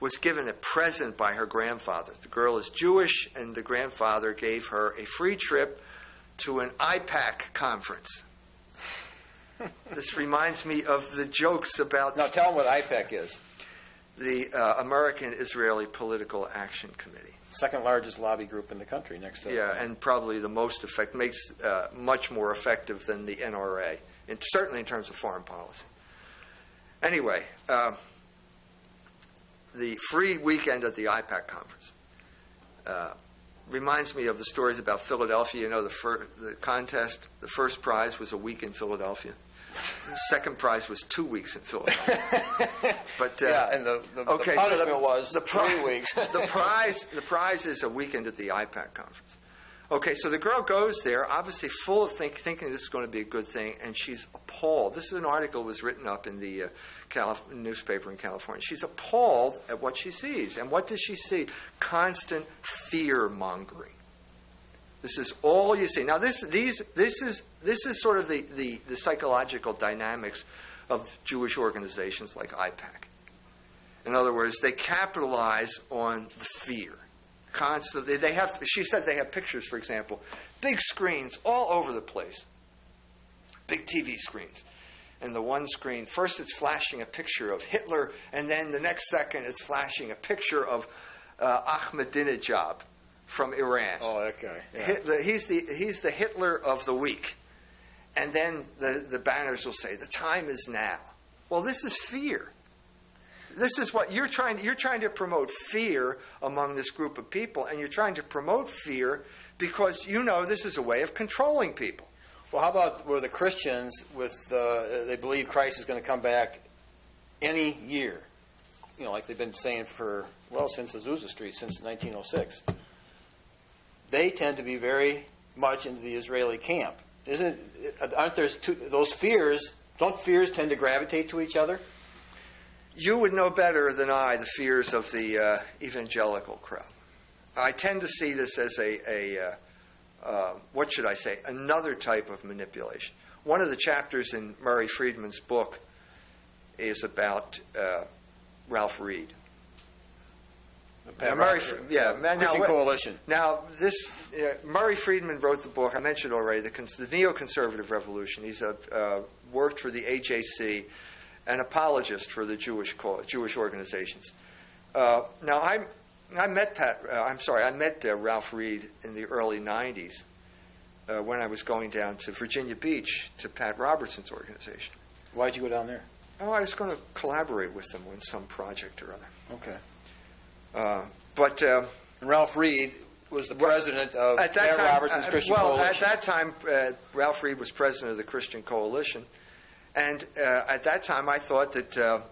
was given a present by her grandfather. The girl is Jewish, and the grandfather gave her a free trip to an IPAC conference. This reminds me of the jokes about... Now tell them what IPAC is. The American Israeli Political Action Committee. Second largest lobby group in the country, next to... Yeah, and probably the most makes much more effective than the NRA, certainly in terms of foreign policy. Anyway, the free weekend at the IPAC conference reminds me of the stories about Philadelphia. The contest, the first prize was a week in Philadelphia. The second prize was 2 weeks in Philadelphia. But and the punishment was 3 weeks. the prize is a weekend at the IPAC conference. Okay, so the girl goes there, obviously full of thinking this is going to be a good thing, and she's appalled. This is an article that was written up in the newspaper in California. She's appalled at what she sees. And what does she see? Constant fear-mongering. This is all you see. Now, this is sort of the psychological dynamics of Jewish organizations like IPAC. In other words, they capitalize on the fear. Constantly, she said they have pictures, for example, big screens all over the place, big TV screens. And the one screen, first it's flashing a picture of Hitler, and then the next second it's flashing a picture of Ahmadinejad from Iran. Oh, okay. Yeah. He's the Hitler of the week. And then the banners will say, "The time is now." Well, this is fear. This is what you're trying to promote fear among this group of people, and you're trying to promote fear because this is a way of controlling people. Well, how about where the Christians, they believe Christ is going to come back any year, like they've been saying since Azusa Street, since 1906. They tend to be very much into the Israeli camp. Aren't there those fears? Don't fears tend to gravitate to each other? You would know better than I the fears of the evangelical crowd. I tend to see this as another type of manipulation. One of the chapters in Murray Friedman's book is about Ralph Reed. Christian Coalition. Now, Murray Friedman wrote the book, I mentioned already, the Neoconservative Revolution. He's worked for the AJC, an apologist for the Jewish organizations. Now, I met Ralph Reed in the early '90s when I was going down to Virginia Beach to Pat Robertson's organization. Why'd you go down there? Oh, I was going to collaborate with them on some project or other. Okay. But Ralph Reed was the president of Pat Robertson's Christian Coalition. At that time, Ralph Reed was president of the Christian Coalition. And at that time, I thought that,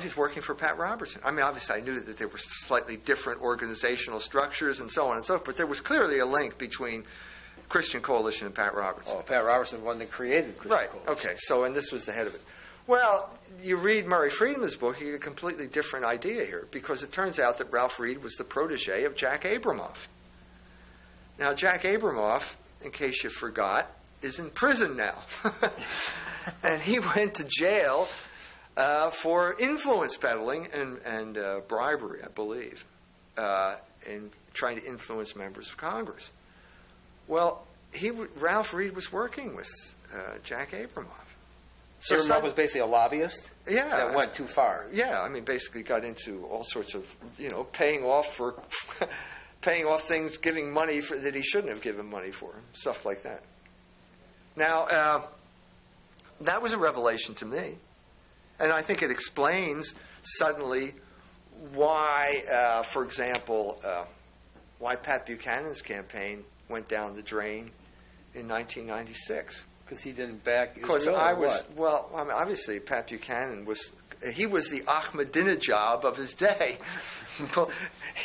he's working for Pat Robertson. I mean, obviously, I knew that there were slightly different organizational structures and so on and so forth, but there was clearly a link between Christian Coalition and Pat Robertson. Oh, Pat Robertson was the one that created Christian Right. Coalition. Okay. So, and this was the head of it. Well, you read Murray Friedman's book, you get a completely different idea here, because it turns out that Ralph Reed was the protege of Jack Abramoff. Now, Jack Abramoff, in case you forgot, is in prison now. And he went to jail for influence peddling and bribery, I believe, in trying to influence members of Congress. Well, Ralph Reed was working with Jack Abramoff. So Abramoff was basically a lobbyist? Yeah. That went too far. Yeah, I mean, basically got into all sorts of, paying off for paying off things, giving money that he shouldn't have given money for, stuff like that. Now, that was a revelation to me. And I think it explains suddenly why, for example, why Pat Buchanan's campaign went down the drain in 1996. Because he didn't back Because Israel, I or was, what? well, I mean, obviously Pat Buchanan was the Ahmadinejad of his day.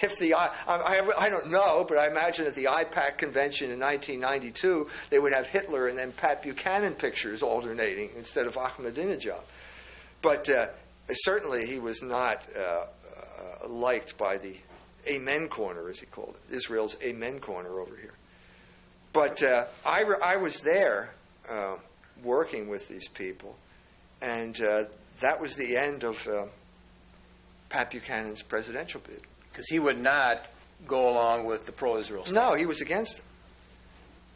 If I don't know, but I imagine at the IPAC convention in 1992, they would have Hitler and then Pat Buchanan pictures alternating instead of Ahmadinejad. But certainly he was not liked by the Amen Corner, as he called it, Israel's Amen Corner over here. But I was there working with these people, and that was the end of Pat Buchanan's presidential bid. Because he would not go along with the pro-Israel stuff. No, he was against them.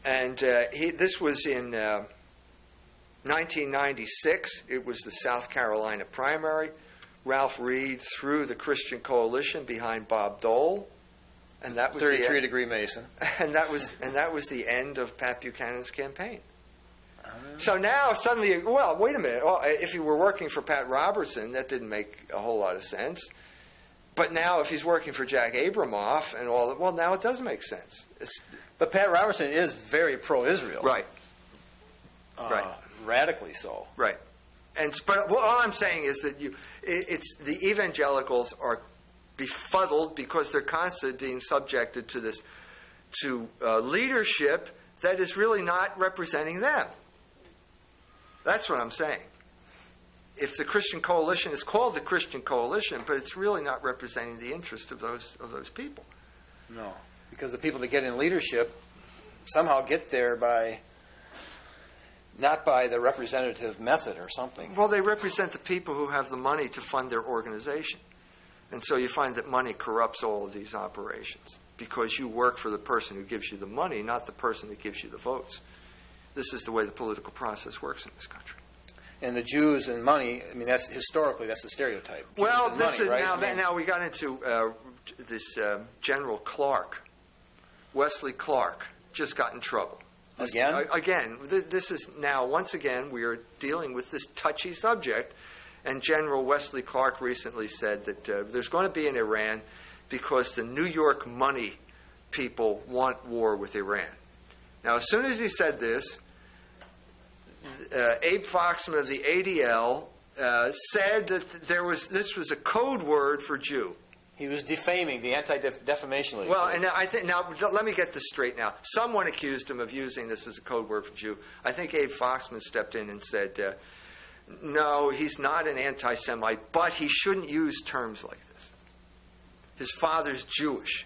And this was in 1996. It was the South Carolina primary. Ralph Reed threw the Christian Coalition behind Bob Dole, and that was 33-degree Mason. And that was the end of Pat Buchanan's campaign. So now suddenly, well, wait a minute. Well, if he were working for Pat Robertson, that didn't make a whole lot of sense. But now, if he's working for Jack Abramoff and all that, well, now it does make sense. But Pat Robertson is very pro-Israel. Right. Right. Radically so. Right. But all I'm saying is that it's the evangelicals are befuddled because they're constantly being subjected to leadership that is really not representing them. That's what I'm saying. If the Christian Coalition is called the Christian Coalition, but it's really not representing the interest of those people. No, because the people that get in leadership somehow get there not by the representative method or something. Well, they represent the people who have the money to fund their organization. And so you find that money corrupts all of these operations because you work for the person who gives you the money, not the person that gives you the votes. This is the way the political process works in this country. And the Jews and money, I mean, that's historically, that's the stereotype. Jews Well, and this money, is right? now we got into this General Clark, Wesley Clark, just got in trouble. Again? This is now, once again, we are dealing with this touchy subject, and General Wesley Clark recently said that there's going to be an Iran because the New York money people want war with Iran. Now, as soon as he said this, Abe Foxman of the ADL said that this was a code word for Jew. He was defaming the anti-defamation legislation. Well, and I think now let me get this straight. Now, someone accused him of using this as a code word for Jew. I think Abe Foxman stepped in and said, "No, he's not an anti-Semite, but he shouldn't use terms like this. His father's Jewish."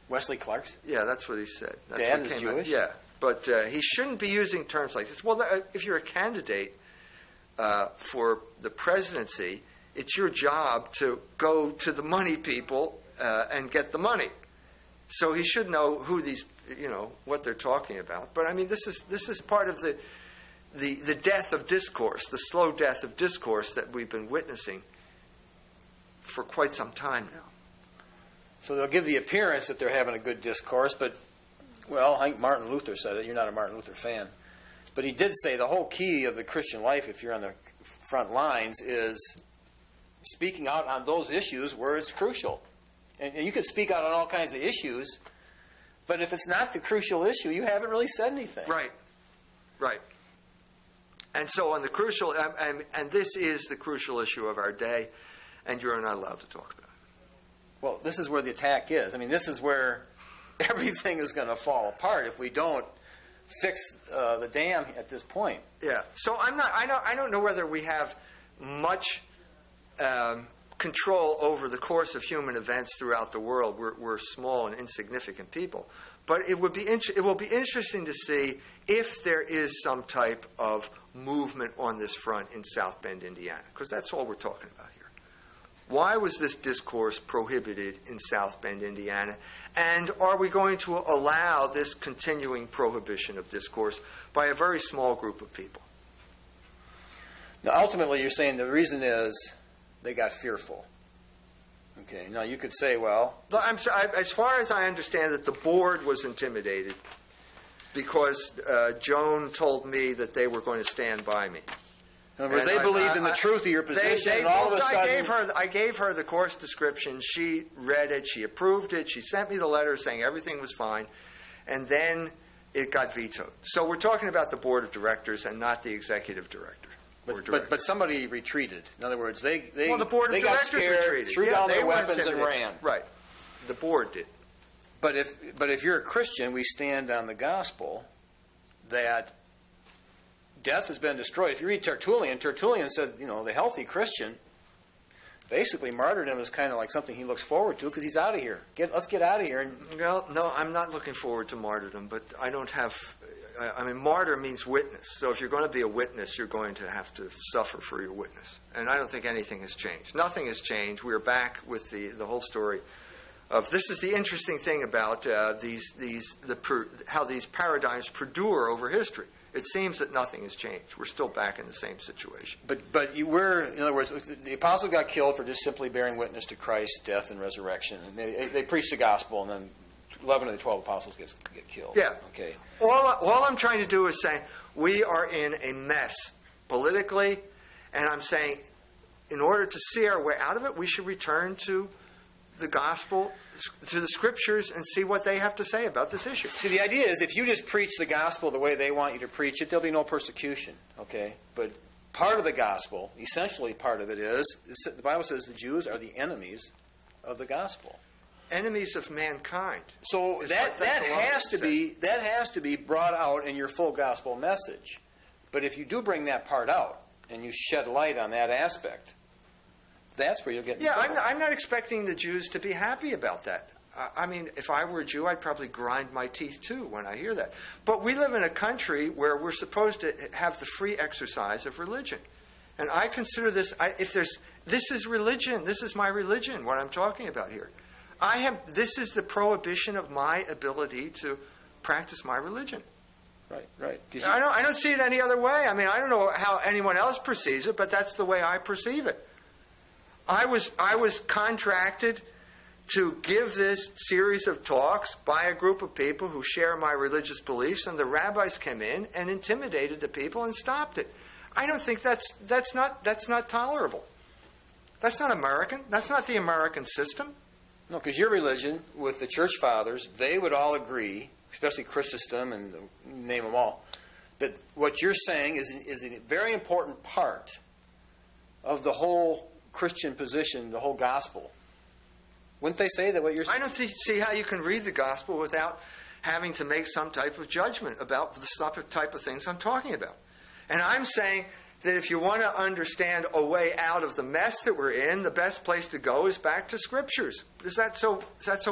Wesley Clark's? Yeah, that's what he said. That's Dad what is came out. Jewish? Yeah, but he shouldn't be using terms like this. Well, if you're a candidate for the presidency, it's your job to go to the money people and get the money. So he should know who these, what they're talking about. But I mean, this is part of the death of discourse, the slow death of discourse that we've been witnessing for quite some time now. So they'll give the appearance that they're having a good discourse, but, well, I think Martin Luther said it. You're not a Martin Luther fan. But he did say the whole key of the Christian life, if you're on the front lines, is speaking out on those issues where it's crucial. And you can speak out on all kinds of issues, but if it's not the crucial issue, you haven't really said anything. Right. Right. And so on the crucial, and this is the crucial issue of our day, and you're not allowed to talk about it. Well, this is where the attack is. I mean, this is where everything is going to fall apart if we don't fix the dam at this point. Yeah. So I don't know whether we have much control over the course of human events throughout the world. We're small and insignificant people, but it will be interesting to see if there is some type of movement on this front in South Bend, Indiana, because that's all we're talking about here. Why was this discourse prohibited in South Bend, Indiana? And are we going to allow this continuing prohibition of discourse by a very small group of people? Now, ultimately, you're saying the reason is they got fearful. Okay. Now, you could say, well... As far as I understand it, the board was intimidated because Joan told me that they were going to stand by me. In other words, they believed in the truth of your position, and all of a sudden... I gave her the course description. She read it. She approved it. She sent me the letter saying everything was fine. And then it got vetoed. So we're talking about the board of directors and not the executive director. But somebody retreated. In other words, they the board of they got directors scared, retreated. threw down their weapons, and ran. Right. The board did. But if you're a Christian, we stand on the gospel that death has been destroyed. If you read Tertullian said, the healthy Christian, basically martyrdom is kind of like something he looks forward to because he's out of here. Let's get out of here. Well, no, I'm not looking forward to martyrdom, but I don't have... martyr means witness. So if you're going to be a witness, you're going to have to suffer for your witness. And I don't think anything has changed. Nothing has changed. We're back with the whole story of... This is the interesting thing about how these paradigms perdure over history. It seems that nothing has changed. We're still back in the same situation. But you were, in other words, the apostles got killed for just simply bearing witness to Christ's death and resurrection. And they preached the gospel, and then 11 of the 12 apostles get killed. Yeah. Okay. All I'm trying to do is say we are in a mess politically, and I'm saying in order to see our way out of it, we should return to the gospel, to the scriptures, and see what they have to say about this issue. See, the idea is if you just preach the gospel the way they want you to preach it, there'll be no persecution. Okay? But part of the gospel, essentially part of it is, the Bible says the Jews are the enemies of the gospel. Enemies of mankind. So that has to be brought out in your full gospel message. But if you do bring that part out and you shed light on that aspect, that's where you'll get in trouble. I'm not expecting the Jews to be happy about that. I mean, if I were a Jew, I'd probably grind my teeth too when I hear that. But we live in a country where we're supposed to have the free exercise of religion. And I consider this, this is religion. This is my religion, what I'm talking about here. This is the prohibition of my ability to practice my religion. Right. I don't see it any other way. I mean, I don't know how anyone else perceives it, but that's the way I perceive it. I was contracted to give this series of talks by a group of people who share my religious beliefs, and the rabbis came in and intimidated the people and stopped it. I don't think that's not tolerable. That's not American. That's not the American system. No, because your religion, with the church fathers, they would all agree, especially Chrysostom and name them all, that what you're saying is a very important part of the whole Christian position, the whole gospel. Wouldn't they say that what you're saying? I don't see how you can read the gospel without having to make some type of judgment about the type of things I'm talking about. And I'm saying that if you want to understand a way out of the mess that we're in, the best place to go is back to scriptures. Is that so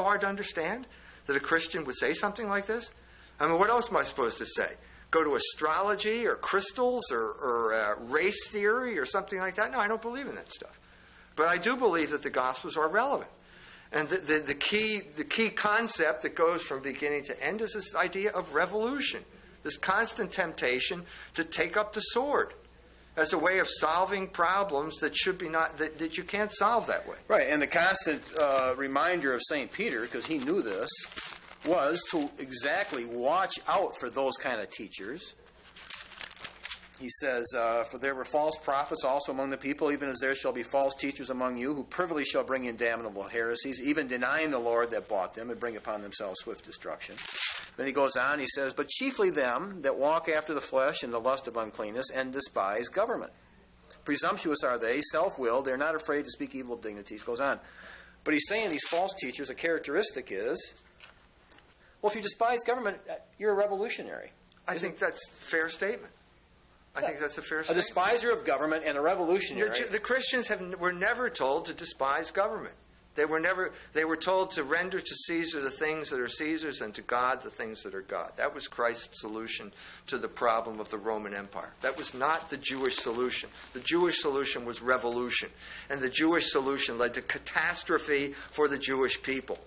hard to understand? That a Christian would say something like this? I mean, what else am I supposed to say? Go to astrology or crystals or race theory or something like that? No, I don't believe in that stuff. But I do believe that the Gospels are relevant. And the key concept that goes from beginning to end is this idea of revolution, this constant temptation to take up the sword as a way of solving problems that that you can't solve that way. Right, and the constant reminder of St. Peter, because he knew this, was to exactly watch out for those kind of teachers. He says, for there were false prophets also among the people, even as there shall be false teachers among you, who privily shall bring in damnable heresies, even denying the Lord that bought them, and bring upon themselves swift destruction. Then he goes on, he says, but chiefly them that walk after the flesh in the lust of uncleanness, and despise government. Presumptuous are they, self-willed, they're not afraid to speak evil of dignities. Goes on. But he's saying these false teachers, a characteristic is, well, if you despise government, you're a revolutionary. I think that's a fair statement. I think that's a fair A statement. despiser of government and a revolutionary. The Christians were never told to despise government. They were told to render to Caesar the things that are Caesar's and to God the things that are God. That was Christ's solution to the problem of the Roman Empire. That was not the Jewish solution. The Jewish solution was revolution. And the Jewish solution led to catastrophe for the Jewish people.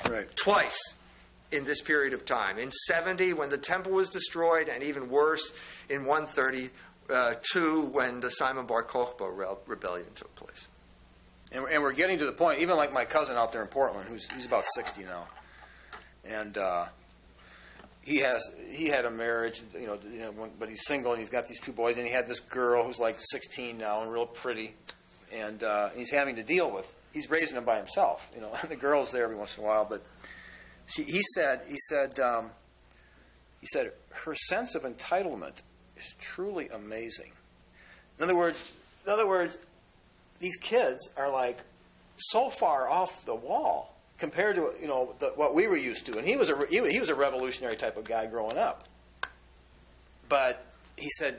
Right. Twice in this period of time. In 70, when the temple was destroyed, and even worse, in 132, when the Simon Bar Kokhba rebellion took place. And we're getting to the point, even like my cousin out there in Portland, he's about 60 now, and he had a marriage, but he's single and he's got these two boys, and he had this girl who's like 16 now and real pretty, and he's having to deal with. He's raising them by himself, and the girl's there every once in a while, but he said her sense of entitlement is truly amazing. In other words, these kids are like so far off the wall compared to what we were used to, and he was a revolutionary type of guy growing up. But he said,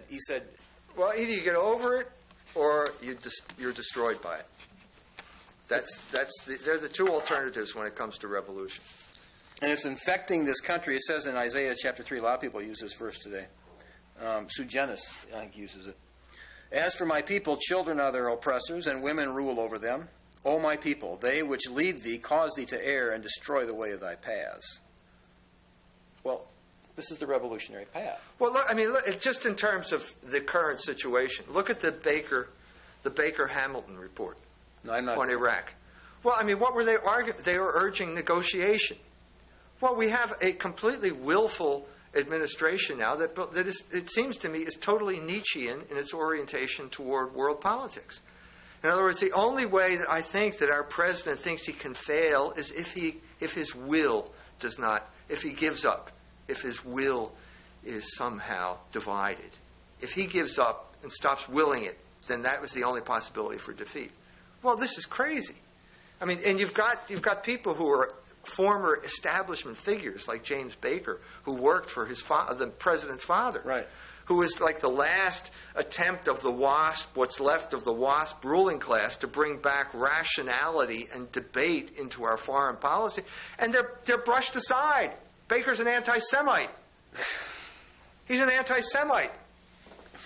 well, either you get over it or you're destroyed by it. They're the two alternatives when it comes to revolution. And it's infecting this country. It says in Isaiah chapter 3, a lot of people use this verse today. Sugenis, I think, uses it. As for my people, children are their oppressors, and women rule over them. O my people, they which lead thee cause thee to err and destroy the way of thy paths. Well, this is the revolutionary path. Well, look, just in terms of the current situation, look at the Baker-Hamilton report on Iraq. Well, what were they arguing? They were urging negotiation. Well, we have a completely willful administration now that is, it seems to me, is totally Nietzschean in its orientation toward world politics. In other words, the only way that I think that our president thinks he can fail is if his will does not, if he gives up, if his will is somehow divided. If he gives up and stops willing it, then that was the only possibility for defeat. Well, this is crazy. And you've got people who are former establishment figures like James Baker, who worked for the president's father, right, who is like the last attempt of the WASP, what's left of the WASP ruling class, to bring back rationality and debate into our foreign policy, and they're brushed aside. Baker's an anti-Semite. He's an anti-Semite.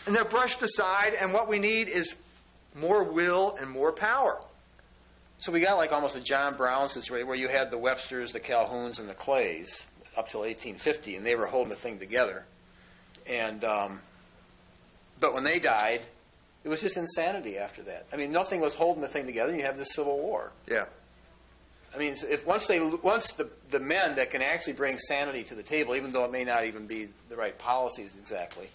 And they're brushed aside, and what we need is more will and more power. So we got like almost a John Brown situation where you had the Websters, the Calhouns, and the Clays up till 1850, and they were holding the thing together. And but when they died, it was just insanity after that. Nothing was holding the thing together. You have this civil war. Yeah. If once the men that can actually bring sanity to the table, even though it may not even be the right policies exactly.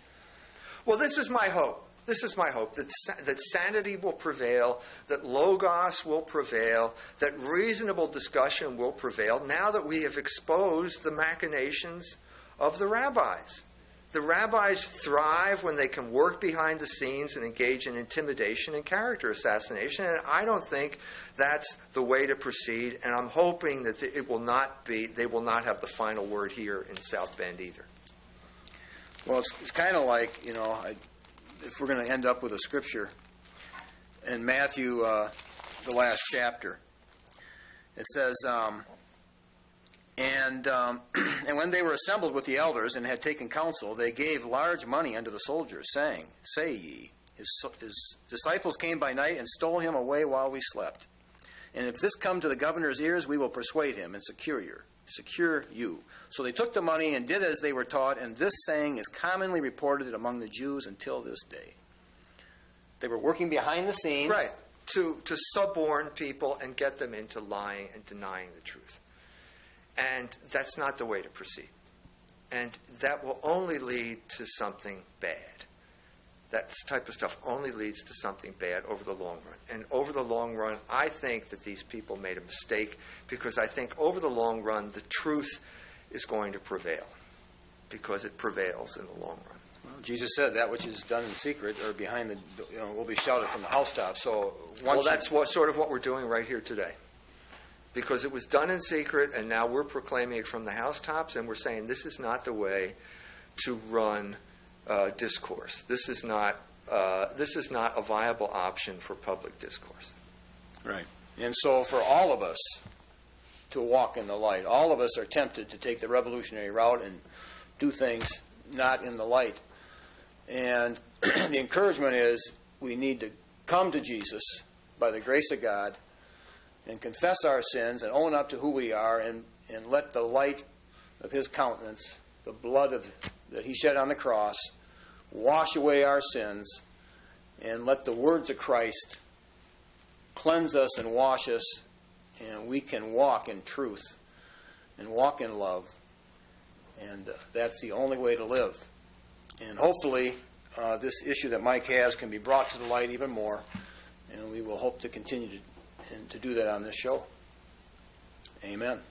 Well, this is my hope. This is my hope, that sanity will prevail, that logos will prevail, that reasonable discussion will prevail, now that we have exposed the machinations of the rabbis. The rabbis thrive when they can work behind the scenes and engage in intimidation and character assassination, and I don't think that's the way to proceed, and I'm hoping that they will not have the final word here in South Bend either. Well, it's kind of like, if we're going to end up with a scripture in Matthew, the last chapter, it says, and when they were assembled with the elders and had taken counsel, they gave large money unto the soldiers, saying, Say ye, his disciples came by night and stole him away while we slept. And if this come to the governor's ears, we will persuade him and secure you. So they took the money and did as they were taught, and this saying is commonly reported among the Jews until this day. They were working behind the scenes. Right, to suborn people and get them into lying and denying the truth. And that's not the way to proceed. And that will only lead to something bad. That type of stuff only leads to something bad over the long run. And over the long run, I think that these people made a mistake, because I think over the long run, the truth is going to prevail, because it prevails in the long run. Well, Jesus said that which is done in secret or behind the, will be shouted from the housetops. So that's sort of what we're doing right here today. Because it was done in secret, and now we're proclaiming it from the housetops, and we're saying this is not the way to run discourse. This is not a viable option for public discourse. Right. And so for all of us to walk in the light, all of us are tempted to take the revolutionary route and do things not in the light. And the encouragement is we need to come to Jesus by the grace of God and confess our sins and own up to who we are, and let the light of his countenance, the blood that he shed on the cross, wash away our sins, and let the words of Christ cleanse us and wash us, and we can walk in truth and walk in love. And that's the only way to live. And hopefully this issue that Mike has can be brought to the light even more, and we will hope to continue to do that on this show. Amen.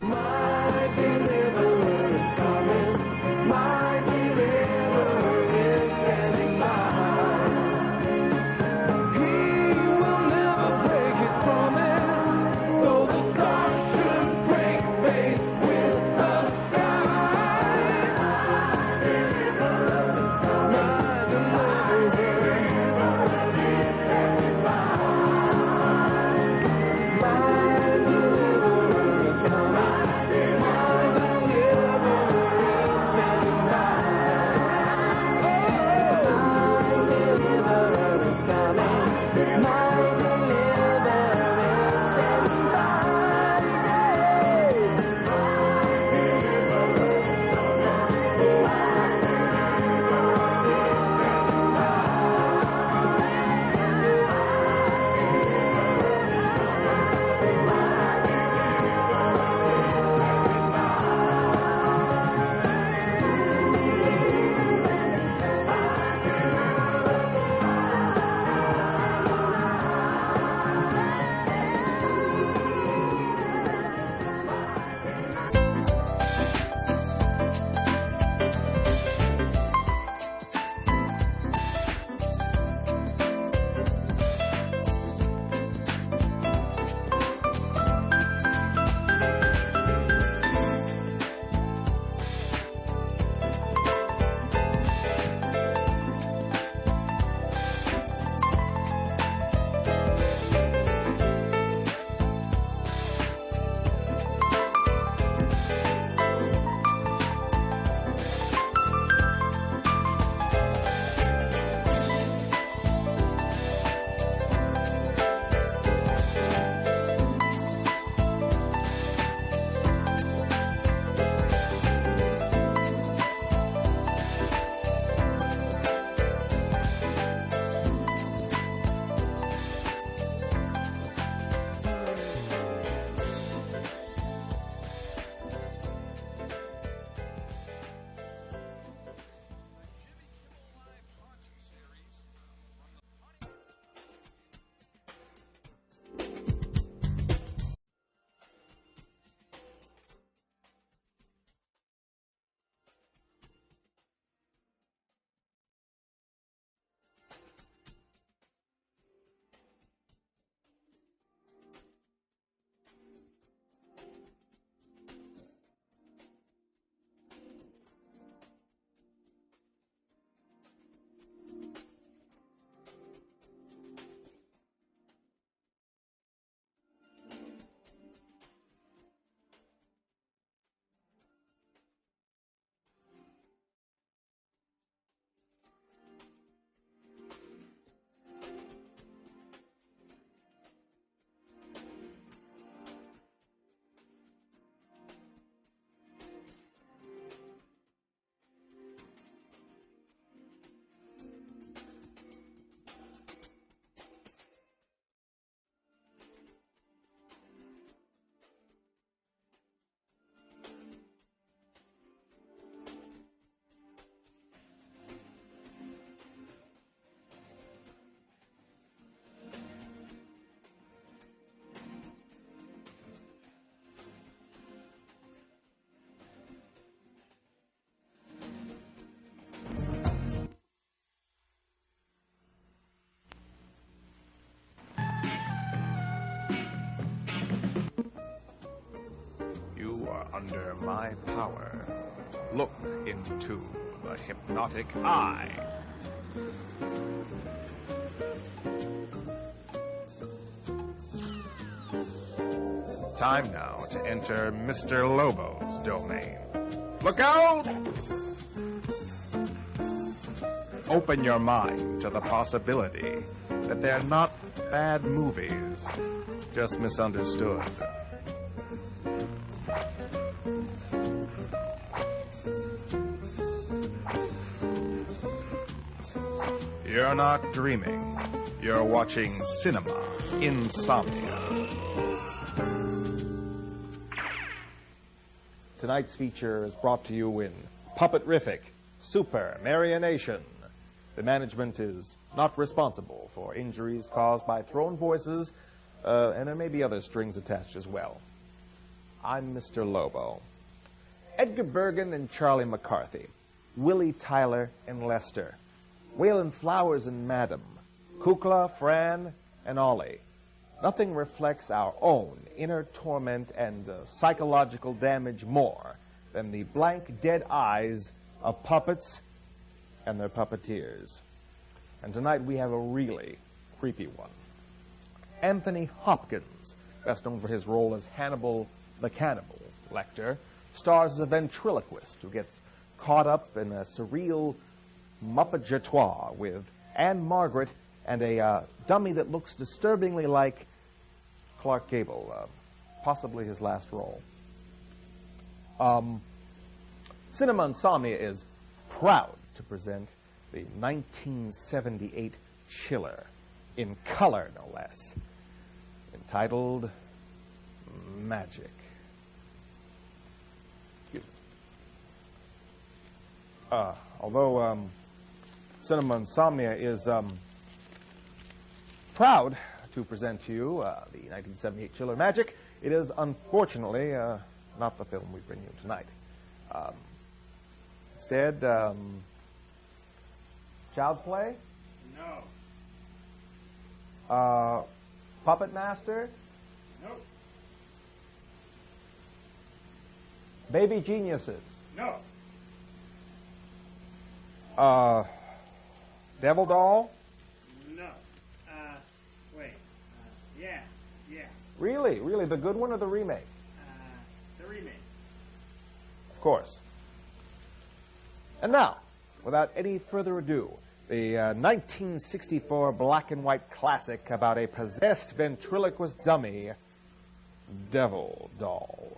My deliverer is coming. My deliverer is standing by. He will never break his promise, though the stars should break faith with the sky. My deliverer is coming. My deliverer is standing by. My are under my power. Look into the hypnotic eye. Time now to enter Mr. Lobo's domain. Look out! Open your mind to the possibility that they're not bad movies, just misunderstood. You're not dreaming. You're watching cinema insomnia. Tonight's feature is brought to you in Puppetrific Super Marionation. The management is not responsible for injuries caused by thrown voices, and there may be other strings attached as well. I'm Mr. Lobo. Edgar Bergen and Charlie McCarthy. Willie Tyler and Lester. Waylon Flowers and Madam. Kukla, Fran, and Ollie. Nothing reflects our own inner torment and psychological damage more than the blank, dead eyes of puppets and their puppeteers. And tonight we have a really creepy one. Anthony Hopkins, best known for his role as Hannibal the Cannibal Lecter, stars as a ventriloquist who gets caught up in a surreal muppetejoir with Anne Margaret and a dummy that looks disturbingly like Clark Gable, possibly his last role. Cinema Insomnia is proud to present the 1978 chiller, in color no less, entitled Magic. Excuse me. Although Cinema Insomnia is proud to present to you the 1978 chiller Magic, it is unfortunately not the film we bring you tonight. Instead, Child's Play? No. Puppet Master? Nope. Baby Geniuses? No. Devil Doll? No. Wait. Yeah. Really? Really? The good one or the remake? The remake. Of course. And now, without any further ado, the 1964 black and white classic about a possessed ventriloquist dummy, Devil Doll.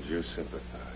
you sympathize.